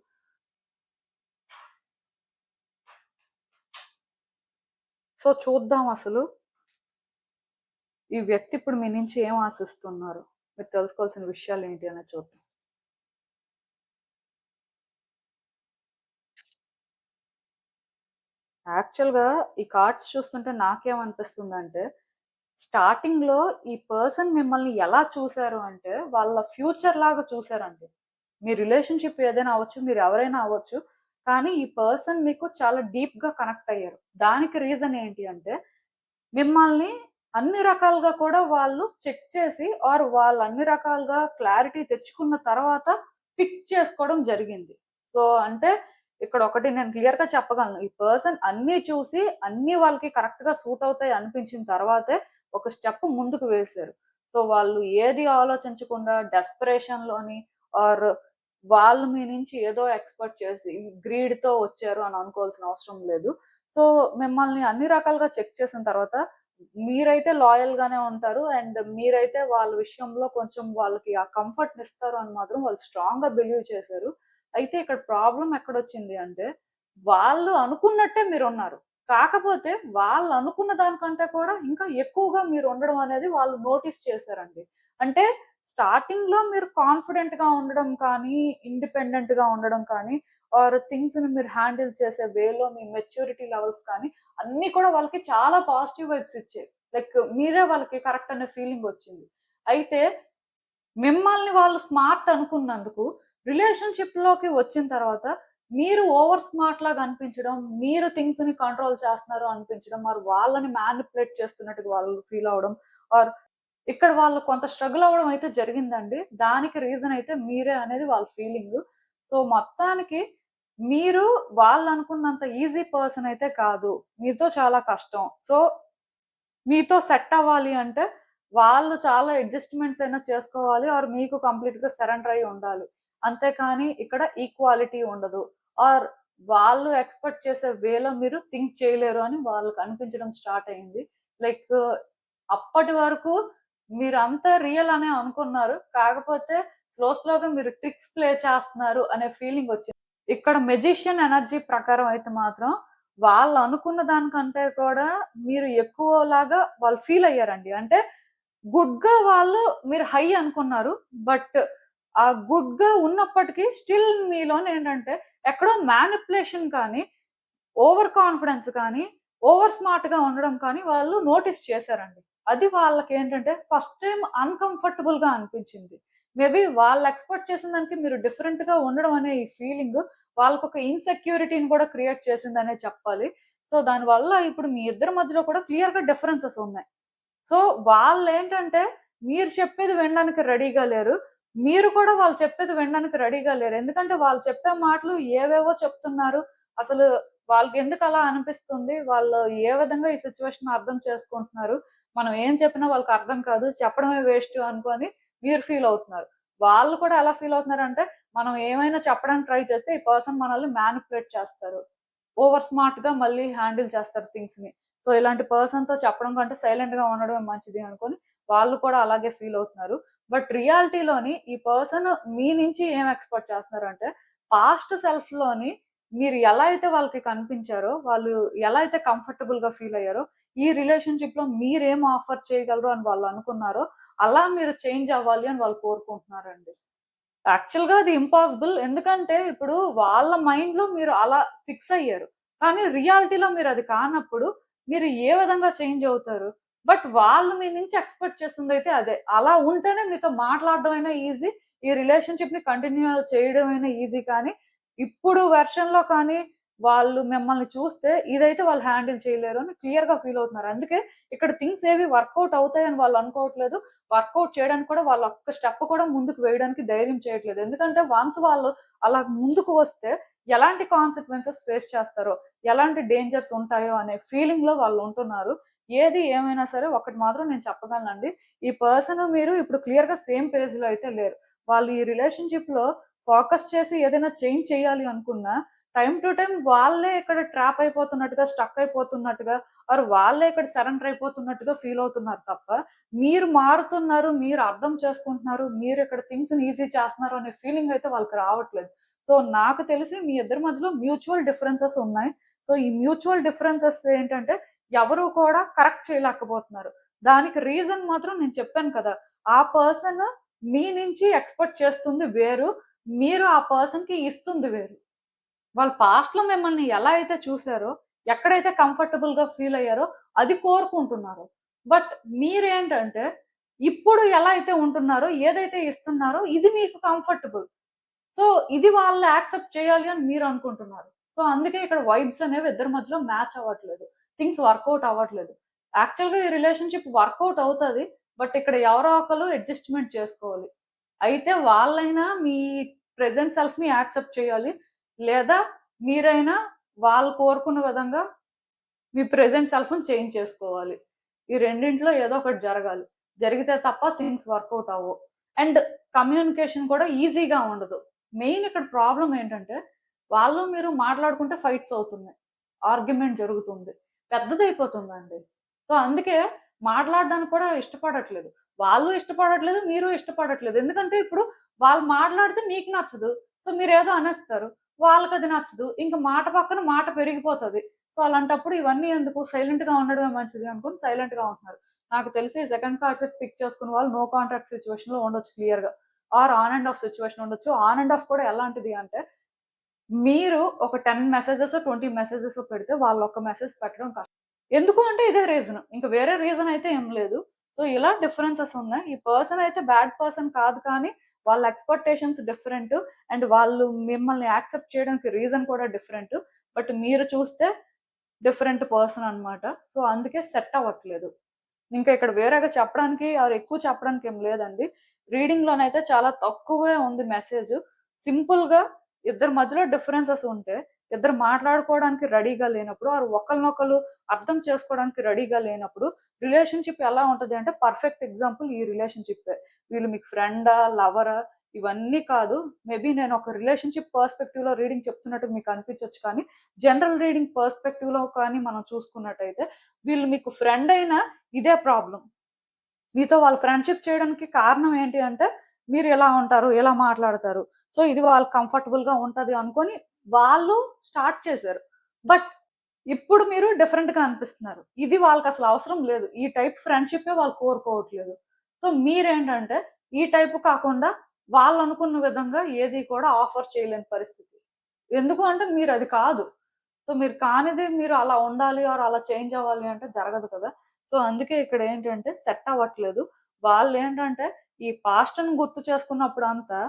సో చూద్దాం అసలు ఈ వ్యక్తి ఇప్పుడు మీ నుంచి ఏం ఆశిస్తున్నారు? మీరు తెలుసుకోవాల్సిన విషయాలు ఏంటి అనేది చూద్దాం. యాక్చువల్‌గా ఈ కార్డ్స్ చూస్తుంటే నాకేమనిపిస్తుందంటే, స్టార్టింగ్‌లో ఈ పర్సన్ మిమ్మల్ని ఎలా చూసారు అంటే, వాళ్ళ ఫ్యూచర్ లాగా చూసారండి. మీ రిలేషన్‌షిప్ ఏదైనా అవ్వచ్చు, మీరు ఎవరైనా అవ్వచ్చు. కానీ ఈ పర్సన్ మీకు చాలా డీప్‌గా కనెక్ట్ అయ్యారు. దానికి రీజన్ ఏంటి అంటే, మిమ్మల్ని అన్ని రకాలుగా కూడా వాళ్ళు చెక్ చేసి వాళ్ళు అన్ని రకాలుగా క్లారిటీ తెచ్చుకున్న తర్వాత పిక్ చేసుకోవడం జరిగింది. సో, అంటే ఇక్కడ ఒకటి నేను క్లియర్‌గా చెప్పగలను. ఈ పర్సన్ అన్నీ చూసి, అన్నీ వాళ్ళకి కరెక్ట్‌గా సూట్ అవుతాయి అనిపించిన తర్వాతే ఒక స్టెప్ ముందుకు వేశారు. సో, వాళ్ళు ఏది ఆలోచించకుండా డెస్పరేషన్‌లోని ఆర్ వాళ్ళు మీ నుంచి ఏదో ఎక్స్‌పెక్ట్ చేసి గ్రీడ్‌తో వచ్చారు అని అనుకోవాల్సిన అవసరం లేదు. సో, మిమ్మల్ని అన్ని రకాలుగా చెక్ చేసిన తర్వాత మీరైతే లాయల్‌గానే ఉంటారు. అండ్ మీరైతే వాళ్ళ విషయంలో కొంచెం వాళ్ళకి ఆ కంఫర్ట్‌నిస్తారు అని మాత్రం వాళ్ళు స్ట్రాంగ్‌గా బిలీవ్ చేశారు. అయితే ఇక్కడ ప్రాబ్లమ్ ఎక్కడొచ్చింది అంటే, వాళ్ళు అనుకున్నట్టే మీరున్నారు. కాకపోతే వాళ్ళు అనుకున్న దానికంటే కూడా ఇంకా ఎక్కువగా మీరు ఉండడం అనేది వాళ్ళు నోటీస్ చేశారండి. అంటే స్టార్టింగ్‌లో మీరు కాన్ఫిడెంట్‌గా ఉండడం కానీ, ఇండిపెండెంట్‌గా ఉండడం కానీ, థింగ్స్‌ని మీరు హ్యాండిల్ చేసే వేలో మీ మెచ్యూరిటీ లెవెల్స్ కానీ, అన్నీ కూడా వాళ్ళకి చాలా పాజిటివ్ వైబ్స్ ఇచ్చాయి. లైక్ మీరే వాళ్ళకి కరెక్ట్ అనే ఫీలింగొచ్చింది. అయితే మిమ్మల్ని వాళ్ళు స్మార్ట్ అనుకున్నందుకు రిలేషన్‌షిప్‌లోకి వచ్చిన తర్వాత మీరు ఓవర్ స్మార్ట్ లాగా అనిపించడం, మీరు థింగ్స్‌ని కంట్రోల్ చేస్తున్నారు అనిపించడం, వాళ్ళని మానిప్యులేట్ చేస్తున్నట్టుగా వాళ్ళు ఫీల్ అవ్వడం, ఆర్ ఇక్కడ వాళ్ళు కొంత స్ట్రగుల్ అవ్వడం అయితే జరిగిందండి. దానికి రీజన్ అయితే మీరే అనేది వాళ్ళ ఫీలింగు. సో, మొత్తానికి మీరు వాళ్ళనుకున్నంత ఈజీ పర్సన్ అయితే కాదు. మీతో చాలా కష్టం. సో, మీతో సెట్ అవ్వాలి అంటే, వాళ్ళు చాలా అడ్జస్ట్‌మెంట్స్ అయినా చేసుకోవాలి. మీకు కంప్లీట్‌గా సరెండర్ అయ్యి ఉండాలి. అంతేకాని ఇక్కడ ఈక్వాలిటీ ఉండదు. ఆర్ వాళ్ళు ఎక్స్‌పెక్ట్ చేసే వేలో మీరు థింక్ చేయలేరు అని వాళ్ళకి అనిపించడం స్టార్ట్ అయింది. లైక్ అప్పటి వరకు మీరంతా రియల్ అనే అనుకున్నారు. కాకపోతే స్లోగా మీరు ట్రిక్స్ ప్లే చేస్తున్నారు అనే ఫీలింగ్ వచ్చింది. ఇక్కడ మెజిషియన్ ఎనర్జీ ప్రకారం అయితే మాత్రం వాళ్ళనుకున్న దానికంటే కూడా మీరు ఎక్కువలాగా వాళ్ళు ఫీల్ అయ్యారండి. అంటే గుడ్‌గా వాళ్ళు మీరు హై అనుకున్నారు. బట్ ఆ గుడ్‌గా ఉన్నప్పటికీ స్టిల్ మీలోనేంటంటే ఎక్కడో మ్యానిప్యులేషన్ కానీ, ఓవర్ కాన్ఫిడెన్స్ కానీ, ఓవర్ స్మార్ట్‌గా ఉండడం కానీ వాళ్ళు నోటీస్ చేశారండి. అది వాళ్ళకేంటంటే ఫస్ట్ టైమ్ అన్‌కంఫర్టబుల్‌గా అనిపించింది. మేబీ వాళ్ళు ఎక్స్‌పెక్ట్ చేసిన దానికి మీరు డిఫరెంట్‌గా ఉండడం అనే ఈ ఫీలింగు వాళ్ళకొక ఇన్‌సెక్యూరిటీని కూడా క్రియేట్ చేసిందనే చెప్పాలి. సో, దానివల్ల ఇప్పుడు మీ ఇద్దరి మధ్యలో కూడా క్లియర్‌గా డిఫరెన్సెస్ ఉన్నాయి. సో, వాళ్ళేంటంటే మీరు చెప్పేది వినడానికి రెడీగా లేరు. మీరు కూడా వాళ్ళు చెప్పేది వినడానికి రెడీగా లేరు. ఎందుకంటే వాళ్ళు చెప్పే మాటలు ఏవేవో చెప్తున్నారు. అసలు వాళ్ళకెందుకలా అనిపిస్తుంది? వాళ్ళు ఏ విధంగా ఈ సిట్యుయేషన్‌ని అర్థం చేసుకుంటున్నారు? మనం ఏం చెప్పినా వాళ్ళకి అర్థం కాదు. చెప్పడమే వేస్ట్ అనుకోని మీరు ఫీల్ అవుతున్నారు. వాళ్ళు కూడా ఎలా ఫీల్ అవుతున్నారంటే, మనం ఏమైనా చెప్పడానికి ట్రై చేస్తే ఈ పర్సన్ మనల్ని మానిప్యులేట్ చేస్తారు. ఓవర్ స్మార్ట్‌గా మళ్ళీ హ్యాండిల్ చేస్తారు థింగ్స్‌ని. సో, ఇలాంటి పర్సన్‌తో చెప్పడం కంటే సైలెంట్‌గా ఉండడమే మంచిది అనుకోని వాళ్ళు కూడా అలాగే ఫీల్ అవుతున్నారు. బట్ రియాలిటీలోని ఈ పర్సన్ మీ నుంచి ఏం ఎక్స్‌పెక్ట్ చేస్తున్నారంటే, పాస్ట్ సెల్ఫ్‌లోని మీరు ఎలా అయితే వాళ్ళకి కనిపించారో, వాళ్ళు ఎలా అయితే కంఫర్టబుల్‌గా ఫీల్ అయ్యారో, ఈ రిలేషన్‌షిప్‌లో మీరేం ఆఫర్ చేయగలరు అని వాళ్ళు అనుకున్నారో, అలా మీరు చేంజ్ అవ్వాలి అని వాళ్ళు కోరుకుంటున్నారండి. యాక్చువల్‌గా అది ఇంపాసిబుల్. ఎందుకంటే, ఇప్పుడు వాళ్ళ మైండ్‌లో మీరు అలా ఫిక్స్ అయ్యారు. కానీ రియాలిటీలో మీరది కానప్పుడు, మీరు ఏ విధంగా చేంజ్ అవుతారు? బట్ వాళ్ళు మీ నుంచి ఎక్స్‌పెక్ట్ చేస్తుందయితే అదే. అలా ఉంటేనే మీతో మాట్లాడడం ఈజీ. ఈ రిలేషన్‌షిప్‌ని కంటిన్యూ చేయడమైనా ఈజీ కానీ, ఇప్పుడు వెర్షన్‌లో కానీ, వాళ్ళు మిమ్మల్ని చూస్తే ఇదైతే వాళ్ళు హ్యాండిల్ చేయలేరు అని క్లియర్‌గా ఫీల్ అవుతున్నారు. అందుకే ఇక్కడ థింగ్స్ ఏవి వర్కౌట్ అవుతాయని వాళ్ళు అనుకోవట్లేదు. వర్కౌట్ చేయడానికి కూడా వాళ్ళు ఒక్క స్టెప్ కూడా ముందుకు వేయడానికి ధైర్యం చేయట్లేదు. ఎందుకంటే వన్స్ వాళ్ళు అలా ముందుకు వస్తే ఎలాంటి కాన్సిక్వెన్సెస్ ఫేస్ చేస్తారో, ఎలాంటి డేంజర్స్ ఉంటాయో అనే ఫీలింగ్‌లో వాళ్ళు ఉంటున్నారు. ఏది ఏమైనా సరే ఒకటి మాత్రం నేను చెప్పగలనండి. ఈ పర్సన్ మీరు ఇప్పుడు క్లియర్‌గా సేమ్ పేజ్‌లో అయితే లేరు. వాళ్ళు ఈ రిలేషన్‌షిప్‌లో ఫోకస్ చేసి ఏదైనా చేంజ్ చేయాలి అనుకున్నా, టైం టు టైం వాళ్ళే ఇక్కడ ట్రాప్ అయిపోతున్నట్టుగా, స్టక్ అయిపోతున్నట్టుగా, ఆర్ వాళ్ళే ఇక్కడ సరెండర్ అయిపోతున్నట్టుగా ఫీల్ అవుతున్నారు తప్ప, మీరు మారుతున్నారు, మీరు అర్థం చేసుకుంటున్నారు, మీరు ఇక్కడ థింగ్స్‌ని ఈజీ చేస్తున్నారు అనే ఫీలింగ్ అయితే వాళ్ళకి రావట్లేదు. సో, నాకు తెలిసి మీ ఇద్దరి మధ్యలో మ్యూచువల్ డిఫరెన్సెస్ ఉన్నాయి. సో, ఈ మ్యూచువల్ డిఫరెన్సెస్ ఏంటంటే ఎవరు కూడా కరెక్ట్ చేయలేకపోతున్నారు. దానికి రీజన్ మాత్రం నేను చెప్పాను కదా! ఆ పర్సన్ మీ నుంచి ఎక్స్‌పెక్ట్ చేస్తుంది వేరు. మీరు ఆ పర్సన్‌కి ఇస్తుంది వేరు. వాళ్ళు పాస్ట్‌లో మిమ్మల్ని ఎలా అయితే చూసారో, ఎక్కడైతే కంఫర్టబుల్‌గా ఫీల్ అయ్యారో అది కోరుకుంటున్నారు. బట్ మీరేంటంటే ఇప్పుడు ఎలా అయితే ఉంటున్నారో, ఏదైతే ఇస్తున్నారో ఇది మీకు కంఫర్టబుల్. సో, ఇది వాళ్ళు యాక్సెప్ట్ చేయాలి అని మీరు అనుకుంటున్నారు. సో, అందుకే ఇక్కడ వైబ్స్ అనేవి ఇద్దరి మధ్యలో మ్యాచ్ అవ్వట్లేదు. థింగ్స్ వర్కౌట్ అవ్వట్లేదు. యాక్చువల్‌గా ఈ రిలేషన్‌షిప్ వర్కౌట్ అవుతది. బట్ ఇక్కడ ఎవరో ఒకళ్ళు అడ్జస్ట్‌మెంట్ చేసుకోవాలి. అయితే వాళ్ళైనా మీ ప్రెజెంట్ సెల్ఫ్‌ని యాక్సెప్ట్ చేయాలి. లేదా మీరైనా వాళ్ళు కోరుకున్న విధంగా మీ ప్రెజెంట్ సెల్ఫ్‌ని చేంజ్ చేసుకోవాలి. ఈ రెండిట్లో ఏదో ఒకటి జరగాలి. జరిగితే తప్ప థింగ్స్ వర్కౌట్ అవ్వవు. అండ్ కమ్యూనికేషన్ కూడా ఈజీగా ఉండదు. మెయిన్ ఇక్కడ ప్రాబ్లమ్ ఏంటంటే, వాళ్ళు మీరు మాట్లాడుకుంటే ఫైట్స్ అవుతున్నాయి. ఆర్గ్యుమెంట్ జరుగుతుంది. పెద్దదైపోతుందండి. సో, అందుకే మాట్లాడడానికి కూడా ఇష్టపడట్లేదు. వాళ్ళు ఇష్టపడట్లేదు, మీరు ఇష్టపడట్లేదు. ఎందుకంటే ఇప్పుడు వాళ్ళు మాట్లాడితే మీకు నచ్చదు. సో, మీరేదో అనేస్తారు. వాళ్ళకది నచ్చదు. ఇంక మాట పక్కన మాట పెరిగిపోతది. సో, అలాంటప్పుడు ఇవన్నీ ఎందుకు సైలెంట్‌గా ఉండడమే మంచిది అనుకుని సైలెంట్‌గా ఉంటున్నారు. నాకు తెలిసి సెకండ్ కార్డ్ సెట్ పిక్ చేసుకున్న వాళ్ళు నో కాంటాక్ట్ సిట్యుయేషన్‌లో ఉండొచ్చు క్లియర్‌గా. Or on and off situation ఉండొచ్చు. ఆన్ అండ్ ఆఫ్ కూడా ఎలాంటిది అంటే, మీరు ఒక 10 మెసేజెసో, 20 మెసేజెసో పెడితే వాళ్ళు ఒక్క మెసేజ్ పెట్టడం కష్టం. ఎందుకు అంటే ఇదే రీజన్. ఇంక వేరే రీజన్ అయితే ఏం లేదు. సో, ఇలా డిఫరెన్సెస్ ఉన్నాయి. ఈ పర్సన్ అయితే బ్యాడ్ పర్సన్ కాదు కానీ, వాళ్ళ ఎక్స్‌పెక్టేషన్స్ డిఫరెంట్. అండ్ వాళ్ళు మిమ్మల్ని యాక్సెప్ట్ చేయడానికి రీజన్ కూడా డిఫరెంట్. బట్ మీరు చూస్తే డిఫరెంట్ పర్సన్ అన్నమాట. సో, అందుకే సెట్ అవ్వట్లేదు. ఇంకా ఇక్కడ వేరేగా చెప్పడానికి ఆర్ ఎక్కువ చెప్పడానికి ఏం లేదండి. రీడింగ్‌లోనైతే చాలా తక్కువే ఉంది మెసేజ్. సింపుల్‌గా ఇద్దరి మధ్యలో డిఫరెన్సెస్ ఉంటే, ఇద్దరు మాట్లాడుకోవడానికి రెడీగా లేనప్పుడు, ఆర్ ఒకళ్ళనొకళ్ళు అర్థం చేసుకోవడానికి రెడీగా లేనప్పుడు, రిలేషన్‌షిప్ ఎలా ఉంటది అంటే పర్ఫెక్ట్ ఎగ్జాంపుల్ ఈ రిలేషన్‌షిప్పే. వీళ్ళు మీకు ఫ్రెండా? లవరా? ఇవన్నీ కాదు. మేబీ నేను ఒక రిలేషన్‌షిప్ పర్స్పెక్టివ్‌లో రీడింగ్ చెప్తున్నట్టు మీకు అనిపించొచ్చు కానీ, జనరల్ రీడింగ్ పర్స్పెక్టివ్‌లో కానీ మనం చూసుకున్నట్టయితే, వీళ్ళు మీకు ఫ్రెండ్ అయినా ఇదే ప్రాబ్లమ్. మీతో వాళ్ళు ఫ్రెండ్‌షిప్ చేయడానికి కారణం ఏంటి అంటే, మీరు ఎలా ఉంటారు, ఎలా మాట్లాడతారు. సో, ఇది వాళ్ళకి కంఫర్టబుల్‌గా ఉంటది అనుకోని వాళ్ళు స్టార్ట్ చేశారు. బట్ ఇప్పుడు మీరు డిఫరెంట్‌గా అనిపిస్తున్నారు. ఇది వాళ్ళకసలు అవసరం లేదు. ఈ టైప్ ఫ్రెండ్‌షిప్పే వాళ్ళు కోరుకోవట్లేదు. సో, మీరేంటంటే ఈ టైప్ కాకుండా వాళ్ళనుకున్న విధంగా ఏది కూడా ఆఫర్ చేయలేని పరిస్థితి. ఎందుకు అంటే మీరది కాదు. సో, మీరు కానిది మీరు అలా ఉండాలి ఆర్ అలా చేంజ్ అవ్వాలి అంటే జరగదు కదా! సో, అందుకే ఇక్కడ ఏంటంటే సెట్ అవ్వట్లేదు. వాళ్ళేంటంటే ఈ పాస్ట్‌ని గుర్తు చేసుకున్నప్పుడంతా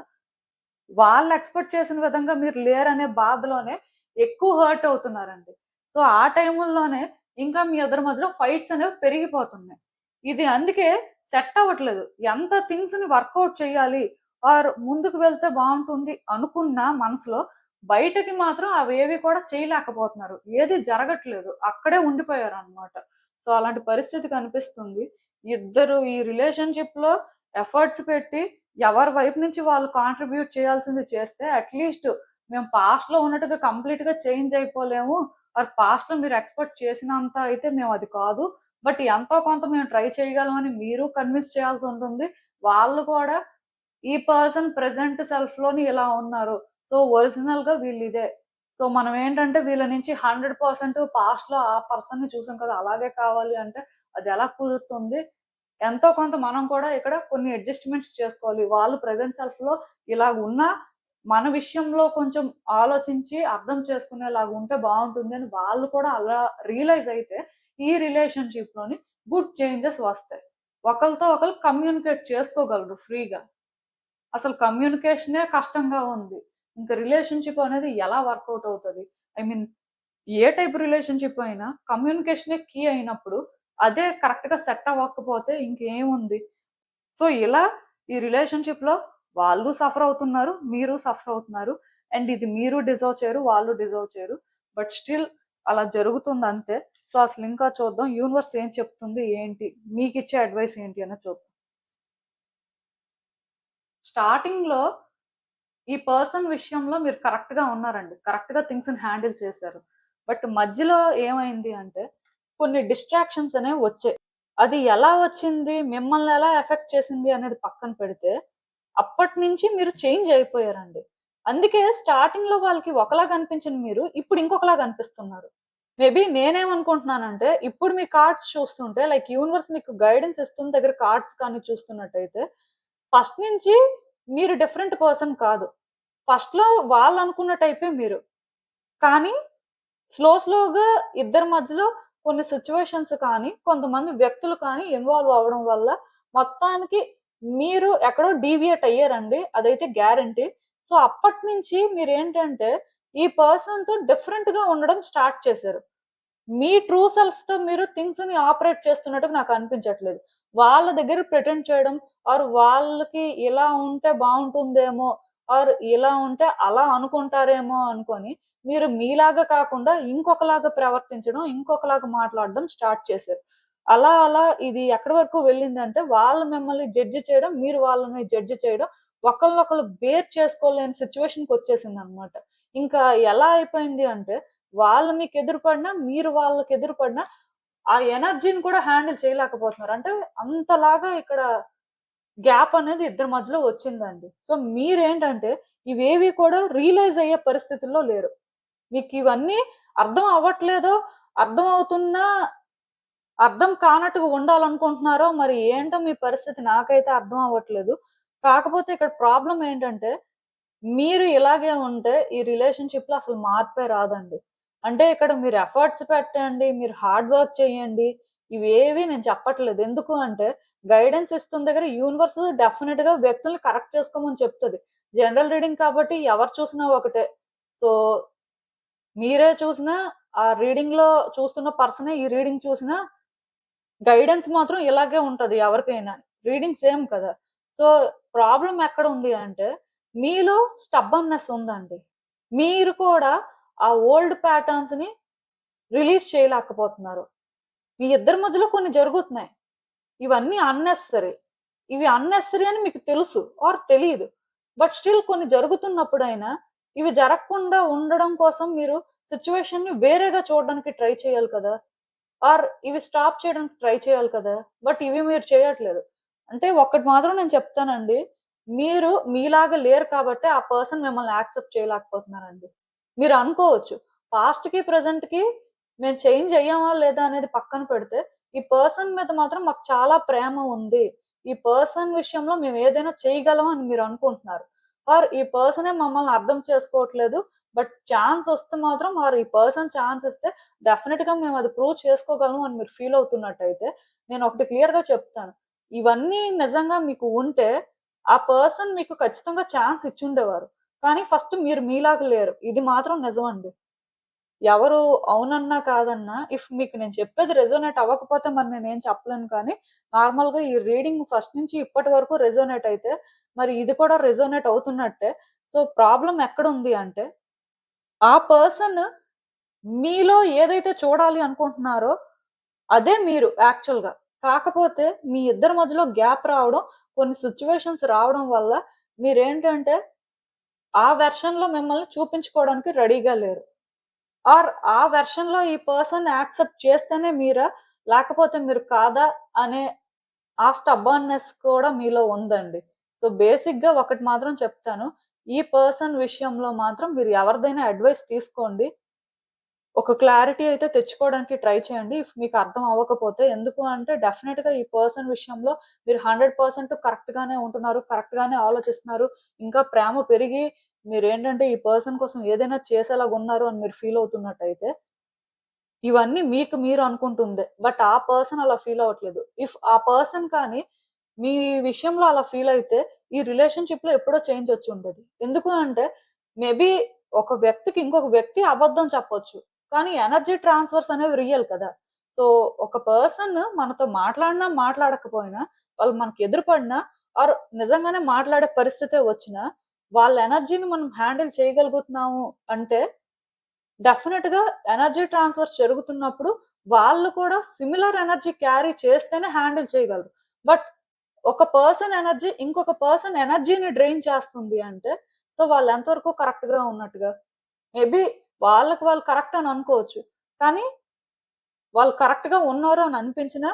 వాళ్ళు ఎక్స్‌పెక్ట్ చేసిన విధంగా మీరు లేరనే బాధలోనే ఎక్కువ హర్ట్ అవుతున్నారండి. సో, ఆ టైముల్లోనే ఇంకా మీ ఇద్దరి మధ్యలో ఫైట్స్ అనేవి పెరిగిపోతున్నాయి. ఇది అందుకే సెట్ అవ్వట్లేదు. ఎంత థింగ్స్‌ని వర్కౌట్ చేయాలి ఆర్ ముందుకు వెళ్తే బావుంటుంది అనుకున్న మనసులో బయటకి మాత్రం అవేవి కూడా చేయలేకపోతున్నారు. ఏది జరగట్లేదు. అక్కడే ఉండిపోయారనమాట. సో, అలాంటి పరిస్థితి కనిపిస్తుంది. ఇద్దరు ఈ రిలేషన్‌షిప్‌లో ఎఫర్ట్స్ పెట్టి ఎవరి వైపు నుంచి వాళ్ళు కాంట్రిబ్యూట్ చేయాల్సింది చేస్తే అట్‌లీస్ట్ మేము పాస్ట్‌లో ఉన్నట్టుగా కంప్లీట్‌గా చేంజ్ అయిపోలేము. ఆర్ పాస్ట్‌లో మీరు ఎక్స్‌పెక్ట్ చేసినంత అయితే మేము అది కాదు. బట్ ఎంతో కొంత మేము ట్రై చేయగలమని మీరు కన్విన్స్ చేయాల్సుంటుంది. వాళ్ళు కూడా ఈ పర్సన్ ప్రెజెంట్ సెల్ఫ్‌లోని ఇలా ఉన్నారు. సో, ఒరిజినల్‌గా వీళ్ళిదే. సో, మనం ఏంటంటే వీళ్ళ నుంచి 100% పాస్ట్‌లో ఆ పర్సన్‌ని చూసాం కదా! అలాగే కావాలి అంటే అదెలా కుదురుతుంది? ఎంతో కొంత మనం కూడా ఇక్కడ కొన్ని అడ్జస్ట్‌మెంట్స్ చేసుకోవాలి. వాళ్ళు ప్రెజెంట్ సెల్ఫ్‌లో ఇలాగున్నా, మన విషయంలో కొంచెం ఆలోచించి అర్థం చేసుకునేలాగా ఉంటే బావుంటుంది అని వాళ్ళు కూడా అలా రియలైజ్ అయితే, ఈ రిలేషన్‌షిప్‌లోని గుడ్ చేంజెస్ వస్తాయి. ఒకళ్ళతో ఒకళ్ళు కమ్యూనికేట్ చేసుకోగలరు ఫ్రీగా. అసలు కమ్యూనికేషనే కష్టంగా ఉంది. ఇంక రిలేషన్‌షిప్ అనేది ఎలా వర్కౌట్ అవుతది? I mean A type relationship అయినా కమ్యూనికేషనే కీ అయినప్పుడు, అదే కరెక్ట్‌గా సెట్ అవ్వకపోతే ఇంకేముంది? సో, ఇలా ఈ రిలేషన్‌షిప్‌లో వాళ్ళు సఫర్ అవుతున్నారు. మీరు సఫర్ అవుతున్నారు. అండ్ ఇది మీరు డిజర్వ్ చేయరు. వాళ్ళు డిజర్వ్ చేయరు. బట్ స్టిల్ అలా జరుగుతుందంతే. సో, అసలింకా చూద్దాం. యూనివర్స్ ఏం చెప్తుంది? ఏంటి? మీకిచ్చే అడ్వైస్ ఏంటి అనేది చూద్దాం. స్టార్టింగ్‌లో ఈ పర్సన్ విషయంలో మీరు కరెక్ట్‌గా ఉన్నారండి. కరెక్ట్‌గా థింగ్స్‌ని హ్యాండిల్ చేశారు. బట్ మధ్యలో ఏమైంది అంటే కొన్ని డిస్ట్రాక్షన్స్ అనేవి వచ్చాయి. అది ఎలా వచ్చింది? మిమ్మల్ని ఎలా ఎఫెక్ట్ చేసింది అనేది పక్కన పెడితే, అప్పటినుంచి మీరు చేంజ్ అయిపోయారండి. అందుకే స్టార్టింగ్‌లో వాళ్ళకి ఒకలాగా అనిపించిన మీరు ఇప్పుడు ఇంకొకలాగా అనిపిస్తున్నారు. మేబీ నేనేమనుకుంటున్నానంటే, ఇప్పుడు మీ కార్డ్స్ చూస్తుంటే లైక్ యూనివర్స్ మీకు గైడెన్స్ ఇస్తున్న దగ్గర కార్డ్స్ కానీ చూస్తున్నట్టయితే, ఫస్ట్ నుంచి మీరు డిఫరెంట్ పర్సన్ కాదు. ఫస్ట్‌లో వాళ్ళనుకున్న టైపే మీరు. కానీ స్లోగా ఇద్దరి మధ్యలో కొన్ని సిట్యుయేషన్స్ కానీ, కొంతమంది వ్యక్తులు కానీ ఇన్వాల్వ్ అవ్వడం వల్ల మొత్తానికి మీరు ఎక్కడో డీవియేట్ అయ్యారండి. అదైతే గ్యారంటీ. సో, అప్పటినుంచి మీరేంటంటే, ఈ పర్సన్‌తో డిఫరెంట్‌గా ఉండడం స్టార్ట్ చేశారు. మీ ట్రూ సెల్ఫ్‌తో మీరు థింగ్స్‌ని ఆపరేట్ చేస్తున్నట్టుగా నాకు అనిపించట్లేదు. వాళ్ళ దగ్గర ప్రిటెండ్ చేయడం ఆర్ వాళ్ళకి ఇలా ఉంటే బావుంటుందేమో ఆర్ ఇలా ఉంటే అలా అనుకుంటారేమో అనుకోని, మీరు మీలాగా కాకుండా ఇంకొకలాగా ప్రవర్తించడం, ఇంకొకలాగా మాట్లాడడం స్టార్ట్ చేశారు. అలా ఇది ఎక్కడి వరకు వెళ్ళిందంటే, వాళ్ళు మిమ్మల్ని జడ్జ్ చేయడం, మీరు వాళ్ళని జడ్జ్ చేయడం, ఒకళ్ళనొకళ్ళు బేర్ చేసుకోలేని సిట్యుయేషన్‌కొచ్చేసిందనమాట. ఇంకా ఎలా అయిపోయింది అంటే వాళ్ళు మీకెదురు పడినా, మీరు వాళ్ళకెదురు పడినా, ఆ ఎనర్జీని కూడా హ్యాండిల్ చేయలేకపోతున్నారు. అంటే అంతలాగా ఇక్కడ గ్యాప్ అనేది ఇద్దరి మధ్యలో వచ్చిందండి. సో, మీరేంటంటే ఇవేవి కూడా రియలైజ్ అయ్యే పరిస్థితుల్లో లేరు. మీకివన్నీ అర్థం అవ్వట్లేదో, అర్థం అవుతున్నా అర్థం కానట్టుగా ఉండాలనుకుంటున్నారో మరి ఏంటో మీ పరిస్థితి నాకైతే అర్థం అవ్వట్లేదు. కాకపోతే ఇక్కడ ప్రాబ్లమ్ ఏంటంటే మీరు ఇలాగే ఉంటే ఈ రిలేషన్‌షిప్‌లో అసలు మార్పే రాదండి. అంటే ఇక్కడ మీరు ఎఫర్ట్స్ పెట్టండి, మీరు హార్డ్ వర్క్ చేయండి. ఇవేవి నేను చెప్పట్లేదు. ఎందుకు అంటే గైడెన్స్ ఇస్తున్న దగ్గర యూనివర్స్ డెఫినిట్‌గా వ్యక్తుల్ని కరెక్ట్ చేసుకోమని చెప్తది. జనరల్ రీడింగ్ కాబట్టి ఎవరు చూసినా ఒకటే. సో, మీరే చూసినా ఆ రీడింగ్‌లో చూస్తున్న పర్సనే ఈ రీడింగ్ చూసినా గైడెన్స్ మాత్రం ఇలాగే ఉంటది ఎవరికైనా. రీడింగ్ సేమ్ కదా! సో, ప్రాబ్లమ్ ఎక్కడుంది అంటే, మీలో స్టబ్బర్న్‌నెస్ ఉందండి. మీరు కూడా ఆ ఓల్డ్ ప్యాటర్న్స్‌ని రిలీజ్ చేయలేకపోతున్నారు. మీ ఇద్దరి మధ్యలో కొన్ని జరుగుతున్నాయి. ఇవన్నీ అన్నెసెసరీ. ఇవి అన్నెసెసరీ అని మీకు తెలుసు ఆర్ తెలీదు. బట్ స్టిల్ కొన్ని జరుగుతున్నప్పుడైనా, ఇవి జరగకుండా ఉండడం కోసం మీరు సిట్యుయేషన్‌ని వేరేగా చూడడానికి ట్రై చేయాలి కదా! ఆర్ ఇవి స్టాప్ చేయడానికి ట్రై చేయాలి కదా! బట్ ఇవి మీరు చేయట్లేదు. అంటే ఒక్కటి మాత్రం నేను చెప్తానండి. మీరు మీలాగా లేరు కాబట్టే ఆ పర్సన్ మిమ్మల్ని యాక్సెప్ట్ చేయలేకపోతున్నారండి. మీరు అనుకోవచ్చు. పాస్ట్‌కి, ప్రెజెంట్‌కి మేము చేంజ్ అయ్యామా లేదా అనేది పక్కన పెడితే, ఈ పర్సన్ మీద మాత్రం మాకు చాలా ప్రేమ ఉంది. ఈ పర్సన్ విషయంలో మేము ఏదైనా చేయగలం అని మీరు అనుకుంటున్నారు. ఆర్ ఈ పర్సనే మమ్మల్ని అర్థం చేసుకోవట్లేదు. బట్ ఛాన్స్ వస్తే మాత్రం ఆర్ ఈ పర్సన్ ఛాన్స్ ఇస్తే డెఫినిట్‌గా మేమది ప్రూవ్ చేసుకోగలం అని మీరు ఫీల్ అవుతున్నట్టయితే, నేనొకటి క్లియర్‌గా చెప్తాను. ఇవన్నీ నిజంగా మీకు ఉంటే, ఆ పర్సన్ మీకు ఖచ్చితంగా ఛాన్స్ ఇచ్చుండేవారు. కానీ ఫస్ట్ మీరు మీలాగా లేరు. ఇది మాత్రం నిజమండి. ఎవరు అవునన్నా, కాదన్నా మీకు నేను చెప్పేది రెజోనేట్ అవ్వకపోతే మరి నేనేం చెప్పలేను కానీ, నార్మల్‌గా ఈ రీడింగ్ ఫస్ట్ నుంచి ఇప్పటి వరకు రెజోనేట్ అయితే, మరి ఇది కూడా రెజోనేట్ అవుతున్నట్టే. సో, ప్రాబ్లమ్ ఎక్కడుంది అంటే, ఆ పర్సన్ మీలో ఏదైతే చూడాలి అనుకుంటున్నారో, అదే మీరు యాక్చువల్‌గా. కాకపోతే మీ ఇద్దరి మధ్యలో గ్యాప్ రావడం, కొన్ని సిట్యుయేషన్స్ రావడం వల్ల మీరేంటంటే, ఆ వెర్షన్‌లో మిమ్మల్ని చూపించుకోవడానికి రెడీగా లేరు. ఆర్ ఆ వెర్షన్‌లో ఈ పర్సన్ యాక్సెప్ట్ చేస్తేనే మీరా? లేకపోతే మీరు కాదా? అనే ఆ స్టబర్న్‌నెస్ కూడా మీలో ఉందండి. సో, బేసిక్‌గా ఒకటి మాత్రం చెప్తాను. ఈ పర్సన్ విషయంలో మాత్రం మీరు ఎవరిదైనా అడ్వైస్ తీసుకోండి. ఒక క్లారిటీ అయితే తెచ్చుకోవడానికి ట్రై చేయండి. మీకు అర్థం అవ్వకపోతే. ఎందుకు అంటే డెఫినిట్‌గా ఈ పర్సన్ విషయంలో మీరు 100% కరెక్ట్‌గానే ఉంటున్నారు. కరెక్ట్‌గానే ఆలోచిస్తున్నారు. ఇంకా ప్రేమ పెరిగి మీరేంటంటే ఈ పర్సన్ కోసం ఏదైనా చేసేలాగా ఉన్నారు అని మీరు ఫీల్ అవుతున్నట్టయితే, ఇవన్నీ మీకు మీరు అనుకుంటుందే. బట్ ఆ పర్సన్ అలా ఫీల్ అవ్వట్లేదు. ఆ పర్సన్ కానీ మీ విషయంలో అలా ఫీల్ అయితే ఈ రిలేషన్‌షిప్‌లో ఎప్పుడో చేంజ్ వచ్చి ఉంటది. ఎందుకు అంటే మేబీ ఒక వ్యక్తికి ఇంకొక వ్యక్తి అబద్ధం చెప్పొచ్చు. కానీ ఎనర్జీ ట్రాన్స్‌ఫర్స్ అనేవి రియల్ కదా! సో, ఒక పర్సన్ మనతో మాట్లాడినా, మాట్లాడకపోయినా వాళ్ళు మనకు ఎదురుపడినా ఆర్ నిజంగానే మాట్లాడే పరిస్థితే వచ్చినా, వాళ్ళ ఎనర్జీని మనం హ్యాండిల్ చేయగలుగుతున్నాము అంటే డెఫినిట్‌గా ఎనర్జీ ట్రాన్స్‌ఫర్స్ జరుగుతున్నప్పుడు వాళ్ళు కూడా సిమిలర్ ఎనర్జీ క్యారీ చేస్తేనే హ్యాండిల్ చేయగలరు. బట్ ఒక పర్సన్ ఎనర్జీ ఇంకొక పర్సన్ ఎనర్జీని డ్రైన్ చేస్తుంది అంటే, సో వాళ్ళు ఎంతవరకు కరెక్ట్‌గా ఉన్నట్టుగా? మేబీ వాళ్ళకి వాళ్ళు కరెక్ట్ అని అనుకోవచ్చు. కానీ వాళ్ళు కరెక్ట్‌గా ఉన్నారు అని అనిపించినా,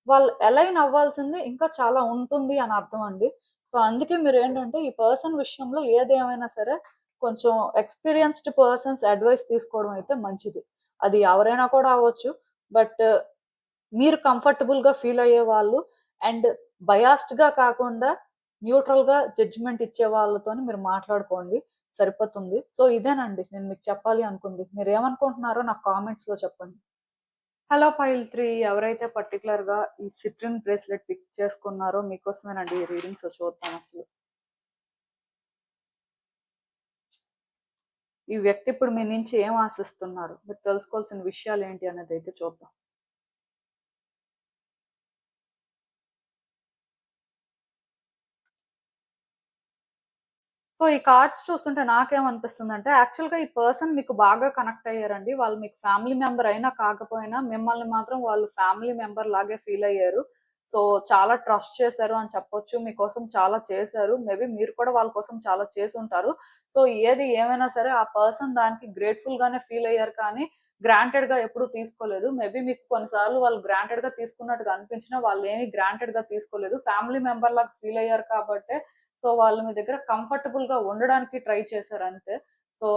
వాళ్ళు అలైన్ అవ్వాల్సింది ఇంకా చాలా ఉంటుంది అని అర్థం అండి. సో, అందుకే మీరేంటంటే ఈ పర్సన్ విషయంలో ఏదేమైనా సరే కొంచెం ఎక్స్‌పీరియన్స్‌డ్ పర్సన్స్ అడ్వైస్ తీసుకోవడం అయితే మంచిది. అది ఎవరైనా కూడా అవ్వచ్చు. బట్ మీరు కంఫర్టబుల్‌గా ఫీల్ అయ్యేవాళ్ళు అండ్ బయాస్డ్‌గా కాకుండా న్యూట్రల్‌గా జడ్జ్‌మెంట్ ఇచ్చే వాళ్ళతోని మీరు మాట్లాడుకోండి. సరిపోతుంది. సో, ఇదేనండి నేను మీకు చెప్పాలి అనుకుంది. మీరేమనుకుంటున్నారో నాకు కామెంట్స్‌లో చెప్పండి. హలో పైల్ 3 ఎవరైతే పర్టిక్యులర్‌గా ఈ సిట్రిన్ బ్రేస్లెట్ పిక్ చేసుకున్నారో మీకోసమేనండి ఈ రీడింగ్. సో, చూద్దాం అసలు. ఈ వ్యక్తి ఇప్పుడు మీ నుంచి ఏం ఆశిస్తున్నారు? మీరు తెలుసుకోవాల్సిన విషయాలేంటి అనేదైతే చూద్దాం. సో, ఈ కార్డ్స్ చూస్తుంటే నాకేమనిపిస్తుందంటే, యాక్చువల్‌గా ఈ పర్సన్ మీకు బాగా కనెక్ట్ అయ్యారండి. వాళ్ళు మీకు ఫ్యామిలీ మెంబర్ అయినా కాకపోయినా, మిమ్మల్ని మాత్రం వాళ్ళు ఫ్యామిలీ మెంబర్ లాగే ఫీల్ అయ్యారు. సో, చాలా ట్రస్ట్ చేశారు అని చెప్పొచ్చు. మీకోసం చాలా చేశారు. మేబీ మీరు కూడా వాళ్ళ కోసం చాలా చేసుంటారు. సో, ఏది ఏమైనా సరే ఆ పర్సన్ దానికి గ్రేట్‌ఫుల్ గానే ఫీల్ అయ్యారు కానీ, గ్రాంటెడ్‌గా ఎప్పుడూ తీసుకోలేదు. మేబీ మీకు కొన్ని సార్లు వాళ్ళు గ్రాంటెడ్‌గా తీసుకున్నట్టుగా అనిపించినా, వాళ్ళేమి గ్రాంటెడ్‌గా తీసుకోలేదు. ఫ్యామిలీ మెంబర్ లాగా ఫీల్ అయ్యారు కాబట్టే సో, వాళ్ళు మీ దగ్గర కంఫర్టబుల్‌గా ఉండడానికి ట్రై చేశారంతే. సో,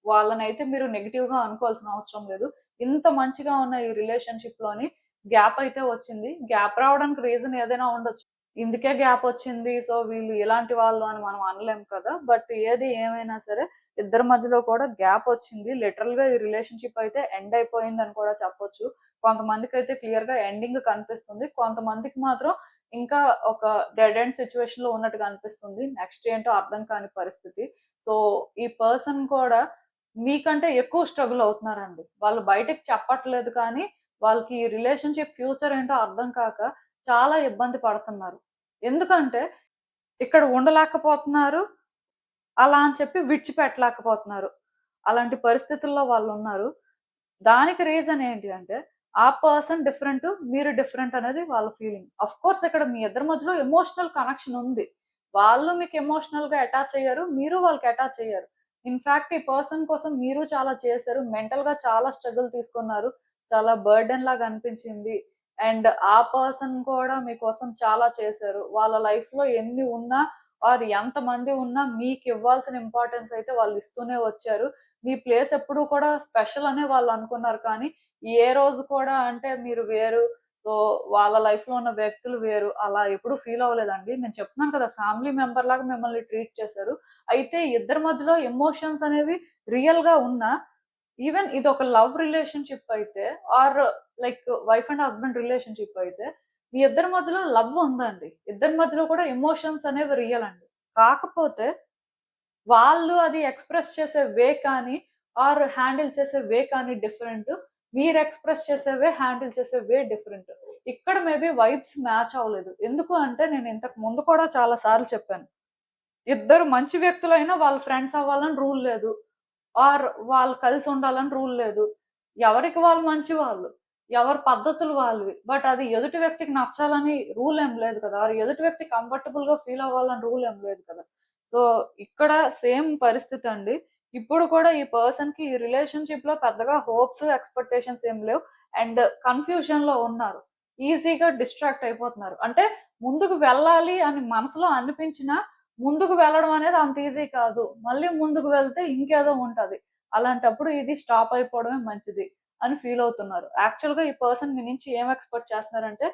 వాళ్ళనైతే మీరు నెగెటివ్‌గా అనుకోవాల్సిన అవసరం లేదు. ఇంత మంచిగా ఉన్న ఈ రిలేషన్‌షిప్‌లోని గ్యాప్ అయితే వచ్చింది. గ్యాప్ రావడానికి రీజన్ ఏదైనా ఉండొచ్చు. ఇందుకే గ్యాప్ వచ్చింది. సో, వీళ్ళు ఇలాంటి వాళ్ళు అని మనం అనలేం కదా! బట్ ఏది ఏమైనా సరే ఇద్దరి మధ్యలో కూడా గ్యాప్ వచ్చింది. లిటరల్‌గా ఈ రిలేషన్‌షిప్ అయితే ఎండ్ అయిపోయిందని కూడా చెప్పొచ్చు. కొంతమందికైతే క్లియర్‌గా ఎండింగ్ కనిపిస్తుంది. కొంతమందికి మాత్రం ఇంకా ఒక డెడ్ ఎండ్ సిట్యుయేషన్‌లో ఉన్నట్టుగా అనిపిస్తుంది. నెక్స్ట్ ఏంటో అర్థం కాని పరిస్థితి. సో, ఈ పర్సన్ కూడా మీకంటే ఎక్కువ స్ట్రగుల్ అవుతున్నారండి. వాళ్ళు బయటకి చెప్పట్లేదు కానీ, వాళ్ళకి ఈ రిలేషన్‌షిప్ ఫ్యూచర్ ఏంటో అర్థం కాక చాలా ఇబ్బంది పడుతున్నారు. ఎందుకంటే ఇక్కడ ఉండలేకపోతున్నారు. అలా అని చెప్పి విడిచిపెట్టలేకపోతున్నారు. అలాంటి పరిస్థితుల్లో వాళ్ళున్నారు. దానికి రీజన్ ఏంటి అంటే, ఆ పర్సన్ డిఫరెంటు, మీరు డిఫరెంట్ అనేది వాళ్ళ ఫీలింగ్. ఆఫ్‌కోర్స్ ఇక్కడ మీ ఇద్దరి మధ్యలో ఎమోషనల్ కనెక్షన్ ఉంది. వాళ్ళు మీకు ఎమోషనల్‌గా అటాచ్ అయ్యారు. మీరు వాళ్ళకి అటాచ్ అయ్యారు. ఇన్‌ఫాక్ట్ ఈ పర్సన్ కోసం మీరు చాలా చేశారు. మెంటల్‌గా చాలా స్ట్రగుల్ తీసుకున్నారు. చాలా బర్డెన్ లాగా అనిపించింది. అండ్ ఆ పర్సన్ కూడా మీకోసం చాలా చేశారు. వాళ్ళ లైఫ్‌లో ఎన్ని ఉన్నా ఆర్ ఎంతమంది ఉన్నా మీకివ్వాల్సిన ఇంపార్టెన్స్ అయితే వాళ్ళు ఇస్తూనే వచ్చారు. మీ ప్లేస్ ఎప్పుడూ కూడా స్పెషల్ అనే వాళ్ళు అనుకున్నారు కానీ, ఏ రోజు కూడా అంటే మీరు వేరు, సో వాళ్ళ లైఫ్‌లో ఉన్న వ్యక్తులు వేరు అలా ఎప్పుడు ఫీల్ అవ్వలేదండి. నేను చెప్తున్నాను కదా! ఫ్యామిలీ మెంబర్ లాగా మిమ్మల్ని ట్రీట్ చేశారు. అయితే ఇద్దరి మధ్యలో ఎమోషన్స్ అనేవి రియల్‌గా ఉన్నా, ఈవెన్ ఇదొక లవ్ రిలేషన్‌షిప్ అయితే or like wife and husband relationship అయితే, మీ ఇద్దరి మధ్యలో లవ్ ఉందండి. ఇద్దరి మధ్యలో కూడా ఎమోషన్స్ అనేవి రియల్ అండి. కాకపోతే వాళ్ళు అది ఎక్స్‌ప్రెస్ చేసే వే కానీ, ఆర్ హ్యాండిల్ చేసే వే కానీ డిఫరెంట్. మీరు ఎక్స్‌ప్రెస్ చేసే వే, హ్యాండిల్ చేసే వే డిఫరెంట్. ఇక్కడ మేబీ వైబ్స్ మ్యాచ్ అవ్వలేదు. ఎందుకు అంటే నేను ఇంతకు ముందు కూడా చాలా సార్లు చెప్పాను. ఇద్దరు మంచి వ్యక్తులైనా వాళ్ళు ఫ్రెండ్స్ అవ్వాలని రూల్ లేదు. ఆర్ వాళ్ళు కలిసి ఉండాలని రూల్ లేదు. ఎవరికి వాళ్ళు మంచివాళ్ళు. ఎవరి పద్ధతులు వాళ్ళవి. బట్ అది ఎదుటి వ్యక్తికి నచ్చాలని రూల్ ఏం లేదు కదా! ఆర్ ఎదుటి వ్యక్తి కంఫర్టబుల్‌గా ఫీల్ అవ్వాలని రూల్ ఏం లేదు కదా! సో, ఇక్కడ సేమ్ పరిస్థితండి. ఇప్పుడు కూడా ఈ పర్సన్‌కి ఈ రిలేషన్‌షిప్‌లో పెద్దగా హోప్స్, ఎక్స్‌పెక్టేషన్స్ ఏం లేవు. అండ్ కన్‌ఫ్యూజన్‌లో ఉన్నారు. ఈజీగా డిస్ట్రాక్ట్ అయిపోతున్నారు. అంటే ముందుకు వెళ్ళాలి అని మనసులో అనిపించినా, ముందుకు వెళ్ళడం అనేది అంత ఈజీ కాదు. మళ్ళీ ముందుకు వెళ్తే ఇంకేదో ఉంటది. అలాంటప్పుడు ఇది స్టాప్ అయిపోవడమే మంచిది అని ఫీల్ అవుతున్నారు. యాక్చువల్‌గా ఈ పర్సన్ మీ నుంచి ఏం ఎక్స్‌పెక్ట్ చేస్తున్నారంటే,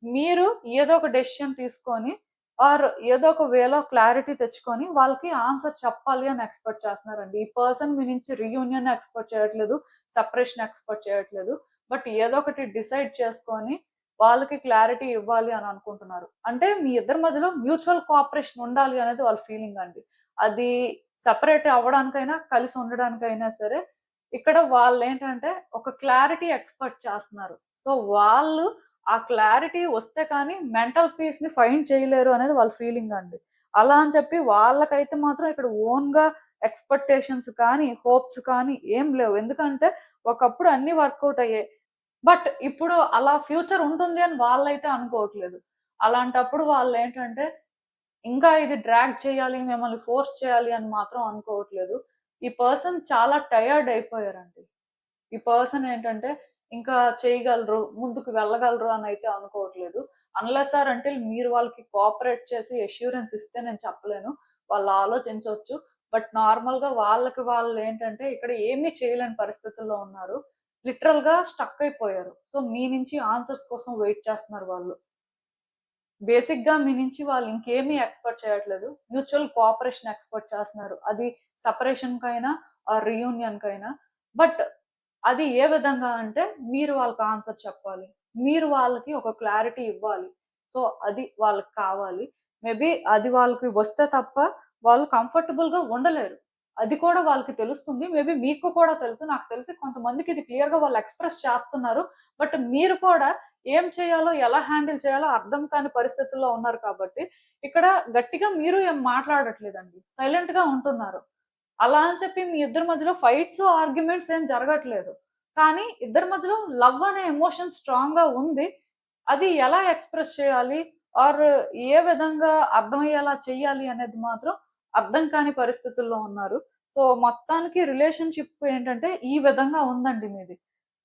మీరు ఏదో ఒక డెసిషన్ తీసుకొని ఆర్ ఏదో ఒక వేలో క్లారిటీ తెచ్చుకొని వాళ్ళకి ఆన్సర్ చెప్పాలి అని ఎక్స్‌పెక్ట్ చేస్తున్నారండి. ఈ పర్సన్ మీ నుంచి రీయూనియన్ ఎక్స్‌పెక్ట్ చేయట్లేదు. సెపరేషన్ ఎక్స్‌పెక్ట్ చేయట్లేదు. బట్ ఏదో ఒకటి డిసైడ్ చేసుకొని వాళ్ళకి క్లారిటీ ఇవ్వాలి అని అనుకుంటున్నారు. అంటే మీ ఇద్దరి మధ్యలో మ్యూచువల్ కోఆపరేషన్ ఉండాలి అనేది వాళ్ళ ఫీలింగ్ అండి. అది సెపరేట్ అవ్వడానికైనా, కలిసి ఉండడానికైనా సరే, ఇక్కడ వాళ్ళేంటంటే ఒక క్లారిటీ ఎక్స్‌పెక్ట్ చేస్తున్నారు. సో, వాళ్ళు ఆ క్లారిటీ వస్తే కానీ మెంటల్ పీస్‌ని ఫైండ్ చేయలేరు అనేది వాళ్ళ ఫీలింగ్ అండి. అలా అని చెప్పి వాళ్ళకైతే మాత్రం ఇక్కడ ఓన్‌గా ఎక్స్‌పెక్టేషన్స్ కానీ, హోప్స్ కానీ ఏం లేవు. ఎందుకంటే ఒకప్పుడు అన్నీ వర్కౌట్ అయ్యాయి. బట్ ఇప్పుడు అలా ఫ్యూచర్ ఉంటుంది అని వాళ్ళైతే అనుకోవట్లేదు. అలాంటప్పుడు వాళ్ళేంటంటే ఇంకా ఇది డ్రాగ్ చేయాలి, మిమ్మల్ని ఫోర్స్ చేయాలి అని మాత్రం అనుకోవట్లేదు. ఈ పర్సన్ చాలా టయర్డ్ అయిపోయారండి. ఈ పర్సన్ ఏంటంటే ఇంకా చేయగలరు, ముందుకు వెళ్ళగలరు అని అయితే అనుకోవట్లేదు. అన్‌లెస్ ఆర్ అంటిల్ మీరు వాళ్ళకి కోఆపరేట్ చేసి అష్యూరెన్స్ ఇస్తే నేను చెప్పలేను. వాళ్ళు ఆలోచించొచ్చు. బట్ నార్మల్‌గా వాళ్ళకి వాళ్ళు ఏంటంటే ఇక్కడ ఏమీ చేయలేని పరిస్థితుల్లో ఉన్నారు. లిటరల్‌గా స్టక్ అయిపోయారు. సో, మీ నుంచి ఆన్సర్స్ కోసం వెయిట్ చేస్తున్నారు వాళ్ళు. బేసిక్‌గా మీ నుంచి వాళ్ళు ఇంకేమీ ఎక్స్‌పెక్ట్ చేయట్లేదు. మ్యూచువల్ కోఆపరేషన్ ఎక్స్‌పెక్ట్ చేస్తున్నారు. అది సెపరేషన్‌కైనా ఆర్ రీయూనియన్‌కైనా. బట్ అది ఏ విధంగా అంటే మీరు వాళ్ళకి ఆన్సర్ చెప్పాలి. మీరు వాళ్ళకి ఒక క్లారిటీ ఇవ్వాలి. సో, అది వాళ్ళకి కావాలి. మేబీ అది వాళ్ళకి వస్తే తప్ప వాళ్ళు కంఫర్టబుల్‌గా ఉండలేరు. అది కూడా వాళ్ళకి తెలుస్తుంది. మేబీ మీకు కూడా తెలుసు. నాకు తెలిసి కొంతమందికి ఇది క్లియర్‌గా వాళ్ళు ఎక్స్‌ప్రెస్ చేస్తున్నారు. బట్ మీరు కూడా ఏం చేయాలో, ఎలా హ్యాండిల్ చేయాలో అర్థం కాని పరిస్థితుల్లో ఉన్నారు కాబట్టి, ఇక్కడ గట్టిగా మీరు ఏం మాట్లాడట్లేదండి. సైలెంట్‌గా ఉంటున్నారు. అలా అని చెప్పి మీ ఇద్దరి మధ్యలో ఫైట్స్, ఆర్గ్యుమెంట్స్ ఏం జరగట్లేదు. కానీ ఇద్దరి మధ్యలో లవ్ అనే ఎమోషన్ స్ట్రాంగ్‌గా ఉంది. అది ఎలా ఎక్స్‌ప్రెస్ చేయాలి? ఆర్ ఏ విధంగా అర్థమయ్యేలా చెయ్యాలి అనేది మాత్రం అర్థం కాని పరిస్థితుల్లో ఉన్నారు. సో, మొత్తానికి రిలేషన్‌షిప్ ఏంటంటే ఈ విధంగా ఉందండి మీది.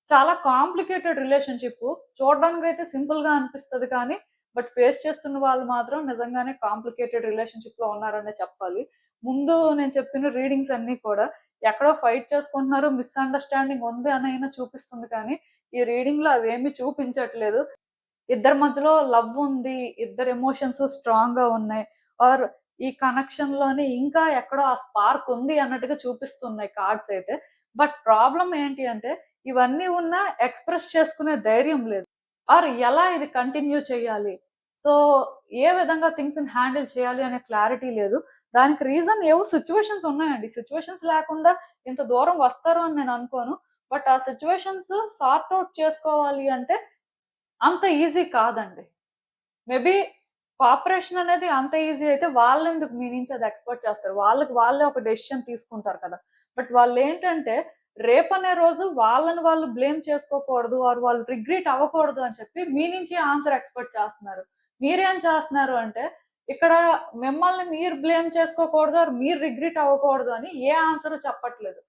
చాలా కాంప్లికేటెడ్ రిలేషన్‌షిప్పు. చూడడానికైతే సింపుల్‌గా అనిపిస్తది కానీ, బట్ ఫేస్ చేస్తున్న వాళ్ళు మాత్రం నిజంగానే కాంప్లికేటెడ్ రిలేషన్‌షిప్‌లో ఉన్నారనే చెప్పాలి. ముందు నేను చెప్పిన రీడింగ్స్ అన్నీ కూడా ఎక్కడో ఫైట్ చేసుకుంటున్నారు, మిస్‌అండర్‌స్టాండింగ్ ఉంది అనైనా చూపిస్తుంది కానీ, ఈ రీడింగ్‌లో అవేమీ చూపించట్లేదు. ఇద్దరి మధ్యలో లవ్ ఉంది. ఇద్దరి ఎమోషన్స్ స్ట్రాంగ్‌గా ఉన్నాయి. ఆర్ ఈ కనెక్షన్‌లోని ఇంకా ఎక్కడో ఆ స్పార్క్ ఉంది అన్నట్టుగా చూపిస్తున్నాయి కార్డ్స్ అయితే. బట్ ప్రాబ్లమ్ ఏంటి అంటే ఇవన్నీ ఉన్నా ఎక్స్‌ప్రెస్ చేసుకునే ధైర్యం లేదు. ఆర్ ఎలా ఇది కంటిన్యూ చేయాలి? సో, ఏ విధంగా థింగ్స్‌ని హ్యాండిల్ చేయాలి అనే క్లారిటీ లేదు. దానికి రీజన్ ఏవో సిట్యుయేషన్స్ ఉన్నాయండి. సిట్యుయేషన్స్ లేకుండా ఇంత దూరం వస్తారు అని నేను అనుకోను. బట్ ఆ సిట్యుయేషన్స్ సార్ట్ ఔట్ చేసుకోవాలి అంటే అంత ఈజీ కాదండి. మేబీ కోఆపరేషన్ అనేది అంత ఈజీ అయితే వాళ్ళెందుకు మీ నుంచి అది ఎక్స్‌పెక్ట్ చేస్తారు? వాళ్ళకి వాళ్ళే ఒక డెసిషన్ తీసుకుంటారు కదా! బట్ వాళ్ళేంటంటే రేపనే రోజు వాళ్ళని వాళ్ళు బ్లేమ్ చేసుకోకూడదు ఆర్ వాళ్ళు రిగ్రెట్ అవ్వకూడదు అని చెప్పి మీ నుంచి ఆన్సర్ ఎక్స్‌పెక్ట్ చేస్తున్నారు. మీరేం చేస్తున్నారు అంటే ఇక్కడ మిమ్మల్ని మీరు బ్లేమ్ చేసుకోకూడదు ఆర్ మీరు రిగ్రెట్ అవ్వకూడదు అని ఏ ఆన్సరు చెప్పట్లేదు.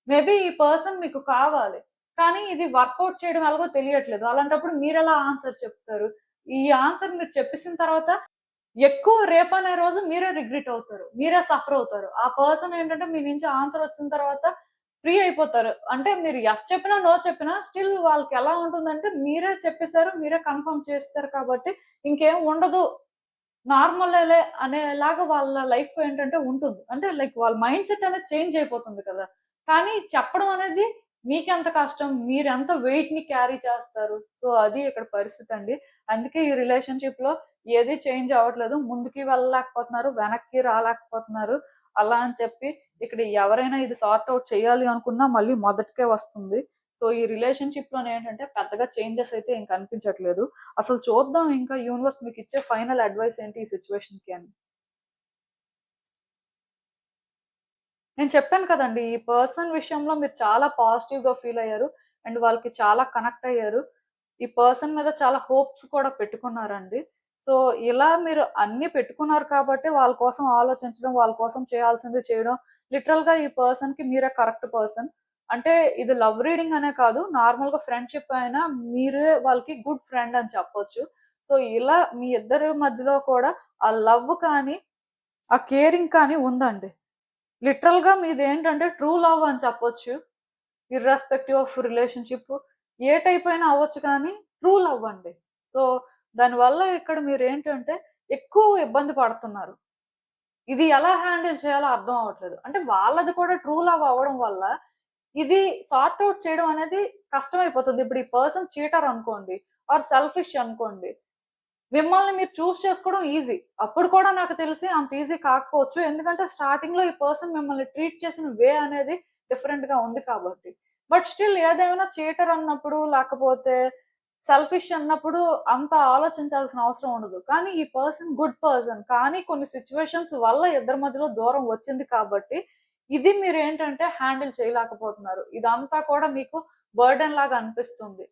మేబీ ఈ పర్సన్ మీకు కావాలి. కానీ ఇది వర్కౌట్ చేయడం ఎలాగో తెలియట్లేదు. అలాంటప్పుడు మీరెలా ఆన్సర్ చెప్తారు? ఈ ఆన్సర్ మీరు చెప్పేసిన తర్వాత ఎక్కువ రేపనే రోజు మీరే రిగ్రెట్ అవుతారు. మీరే సఫర్ అవుతారు. ఆ పర్సన్ ఏంటంటే మీ నుంచి ఆన్సర్ వచ్చిన తర్వాత ఫ్రీ అయిపోతారు. అంటే మీరు యెస్ చెప్పినా, నో చెప్పినా స్టిల్ వాళ్ళకి ఎలా ఉంటుందంటే మీరే చెప్పేసారు. మీరే కన్ఫర్మ్ చేసేసారు కాబట్టి ఇంకేం ఉండదు. నార్మలేలే అనేలాగా వాళ్ళ లైఫ్ ఏంటంటే ఉంటుంది. అంటే లైక్ వాళ్ళ మైండ్ సెట్ అనేది చేంజ్ అయిపోతుంది కదా! కానీ చెప్పడం అనేది మీకెంత కష్టం, మీరెంత వెయిట్‌ని క్యారీ చేస్తారు. సో, అది ఇక్కడ పరిస్థితండి. అందుకే ఈ రిలేషన్‌షిప్‌లో ఏది చేంజ్ అవ్వట్లేదు. ముందుకి వెళ్ళలేకపోతున్నారు, వెనక్కి రాలేకపోతున్నారు. అలా అని చెప్పి ఇక్కడ ఎవరైనా ఇది సార్ట్ ఔట్ చేయాలి అనుకున్నా మళ్ళీ మొదటికే వస్తుంది. సో, ఈ రిలేషన్‌షిప్‌లోనేంటంటే పెద్దగా చేంజెస్ అయితే ఏం కనిపించట్లేదు. అసలు చూద్దాం ఇంకా యూనివర్స్ మీకిచ్చే ఫైనల్ అడ్వైస్ ఏంటి ఈ సిట్యుయేషన్‌కి అని. నేను చెప్పాను కదండీ! ఈ పర్సన్ విషయంలో మీరు చాలా పాజిటివ్‌గా ఫీల్ అయ్యారు. అండ్ వాళ్ళకి చాలా కనెక్ట్ అయ్యారు. ఈ పర్సన్ మీద చాలా హోప్స్ కూడా పెట్టుకున్నారండి. సో, ఇలా మీరు అన్నీ పెట్టుకున్నారు కాబట్టే వాళ్ళ కోసం ఆలోచించడం, వాళ్ళ కోసం చేయాల్సింది చేయడం. లిటరల్‌గా ఈ పర్సన్‌కి మీరే కరెక్ట్ పర్సన్. అంటే ఇది లవ్ రీడింగ్ అనే కాదు. నార్మల్‌గా ఫ్రెండ్‌షిప్ అయినా మీరే వాళ్ళకి గుడ్ ఫ్రెండ్ అని చెప్పొచ్చు. సో, ఇలా మీ ఇద్దరి మధ్యలో కూడా ఆ లవ్ కానీ, ఆ కేరింగ్ కానీ ఉందండి. లిటరల్‌గా మీదేంటంటే ట్రూ లవ్ అని చెప్పొచ్చు. Irrespective of relationship A type అయినా అవ్వచ్చు కానీ ట్రూ లవ్ అండి. సో, దానివల్ల ఇక్కడ మీరేంటంటే ఎక్కువ ఇబ్బంది పడుతున్నారు. ఇది ఎలా హ్యాండిల్ చేయాలో అర్థం అవ్వట్లేదు. అంటే వాళ్ళది కూడా ట్రూ లవ్ అవ్వడం వల్ల ఇది సార్ట్ ఔట్ చేయడం అనేది కష్టమైపోతుంది. ఇప్పుడు ఈ పర్సన్ చీటర్ అనుకోండి ఆర్ సెల్ఫిష్ అనుకోండి. మిమ్మల్ని మీరు చూజ్ చేసుకోవడం ఈజీ. అప్పుడు కూడా నాకు తెలిసి అంత ఈజీ కాకపోవచ్చు. ఎందుకంటే స్టార్టింగ్‌లో ఈ పర్సన్ మిమ్మల్ని ట్రీట్ చేసిన వే అనేది డిఫరెంట్‌గా ఉంది కాబట్టి. బట్ స్టిల్ ఏదేమైనా చీటర్ అన్నప్పుడు లేకపోతే సెల్ఫిష్ అన్నప్పుడు అంత ఆలోచించాల్సిన అవసరం ఉండదు. కానీ ఈ పర్సన్ గుడ్ పర్సన్. కానీ కొన్ని సిట్యుయేషన్స్ వల్ల ఇద్దరి మధ్యలో దూరం వచ్చింది కాబట్టి, ఇది మీరేంటంటే హ్యాండిల్ చేయలేకపోతున్నారు. ఇదంతా కూడా మీకు బర్డెన్ లాగా అనిపిస్తుంది.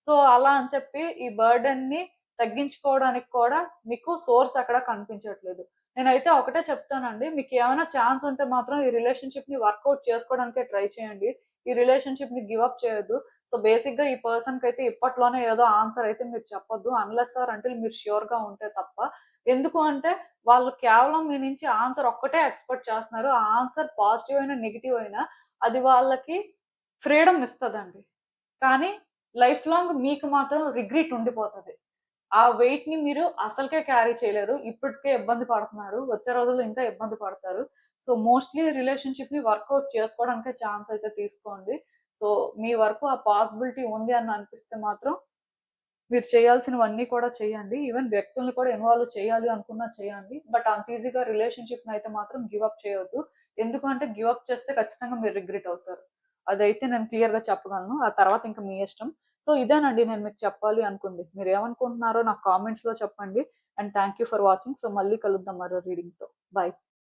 సో, అలా అని చెప్పి ఈ బర్డెన్‌ని తగ్గించుకోవడానికి కూడా మీకు సోర్స్ అక్కడ కనిపించట్లేదు. నేనైతే ఒకటే చెప్తానండి. మీకేమైనా ఛాన్స్ ఉంటే మాత్రం ఈ రిలేషన్‌షిప్‌ని వర్కౌట్ చేసుకోవడానికే ట్రై చేయండి. ఈ రిలేషన్‌షిప్‌ని గివ్ అప్ చేయొద్దు. సో, బేసిక్‌గా ఈ పర్సన్‌కైతే ఇప్పట్లోనే ఏదో ఆన్సర్ అయితే మీరు చెప్పొద్దు. అన్‌లెస్ ఆర్ అంటిల్ మీరు ష్యూర్‌గా ఉంటే తప్ప. ఎందుకు అంటే వాళ్ళు కేవలం మీ నుంచి ఆన్సర్ ఒక్కటే ఎక్స్‌పెక్ట్ చేస్తున్నారు. ఆ ఆన్సర్ పాజిటివ్ అయినా, నెగెటివ్ అయినా అది వాళ్ళకి ఫ్రీడమ్ ఇస్తదండి. కానీ లైఫ్ లాంగ్ మీకు మాత్రం రిగ్రెట్ ఉండిపోతది. ఆ వెయిట్‌ని మీరు అసలకే క్యారీ చేయలేరు. ఇప్పటికే ఇబ్బంది పడుతున్నారు. వచ్చే రోజుల్లో ఇంకా ఇబ్బంది పడతారు. సో, మోస్ట్‌లీ రిలేషన్‌షిప్‌ని వర్కౌట్ చేసుకోవడానికే ఛాన్స్ అయితే తీసుకోండి. సో, మీ వరకు ఆ పాసిబిలిటీ ఉంది అని అనిపిస్తే మాత్రం మీరు చేయాల్సినవన్నీ కూడా చేయండి. ఈవెన్ వ్యక్తుల్ని కూడా ఇన్వాల్వ్ చేయాలి అనుకున్నా చేయండి. బట్ అంత ఈజీగా రిలేషన్‌షిప్‌నయితే మాత్రం గివ్ అప్ చేయొద్దు. ఎందుకు అంటే గివ్ అప్ చేస్తే ఖచ్చితంగా మీరు రిగ్రెట్ అవుతారు. అదైతే నేను క్లియర్‌గా చెప్పగలను. ఆ తర్వాత ఇంక మీ ఇష్టం. సో, ఇదేనండి నేను మీకు చెప్పాలి అనుకుంది. మీరేమనుకుంటున్నారో నాకు కామెంట్స్‌లో చెప్పండి. And thank you for watching. So, మళ్ళీ కలుద్దాం మరో రీడింగ్‌తో. బై.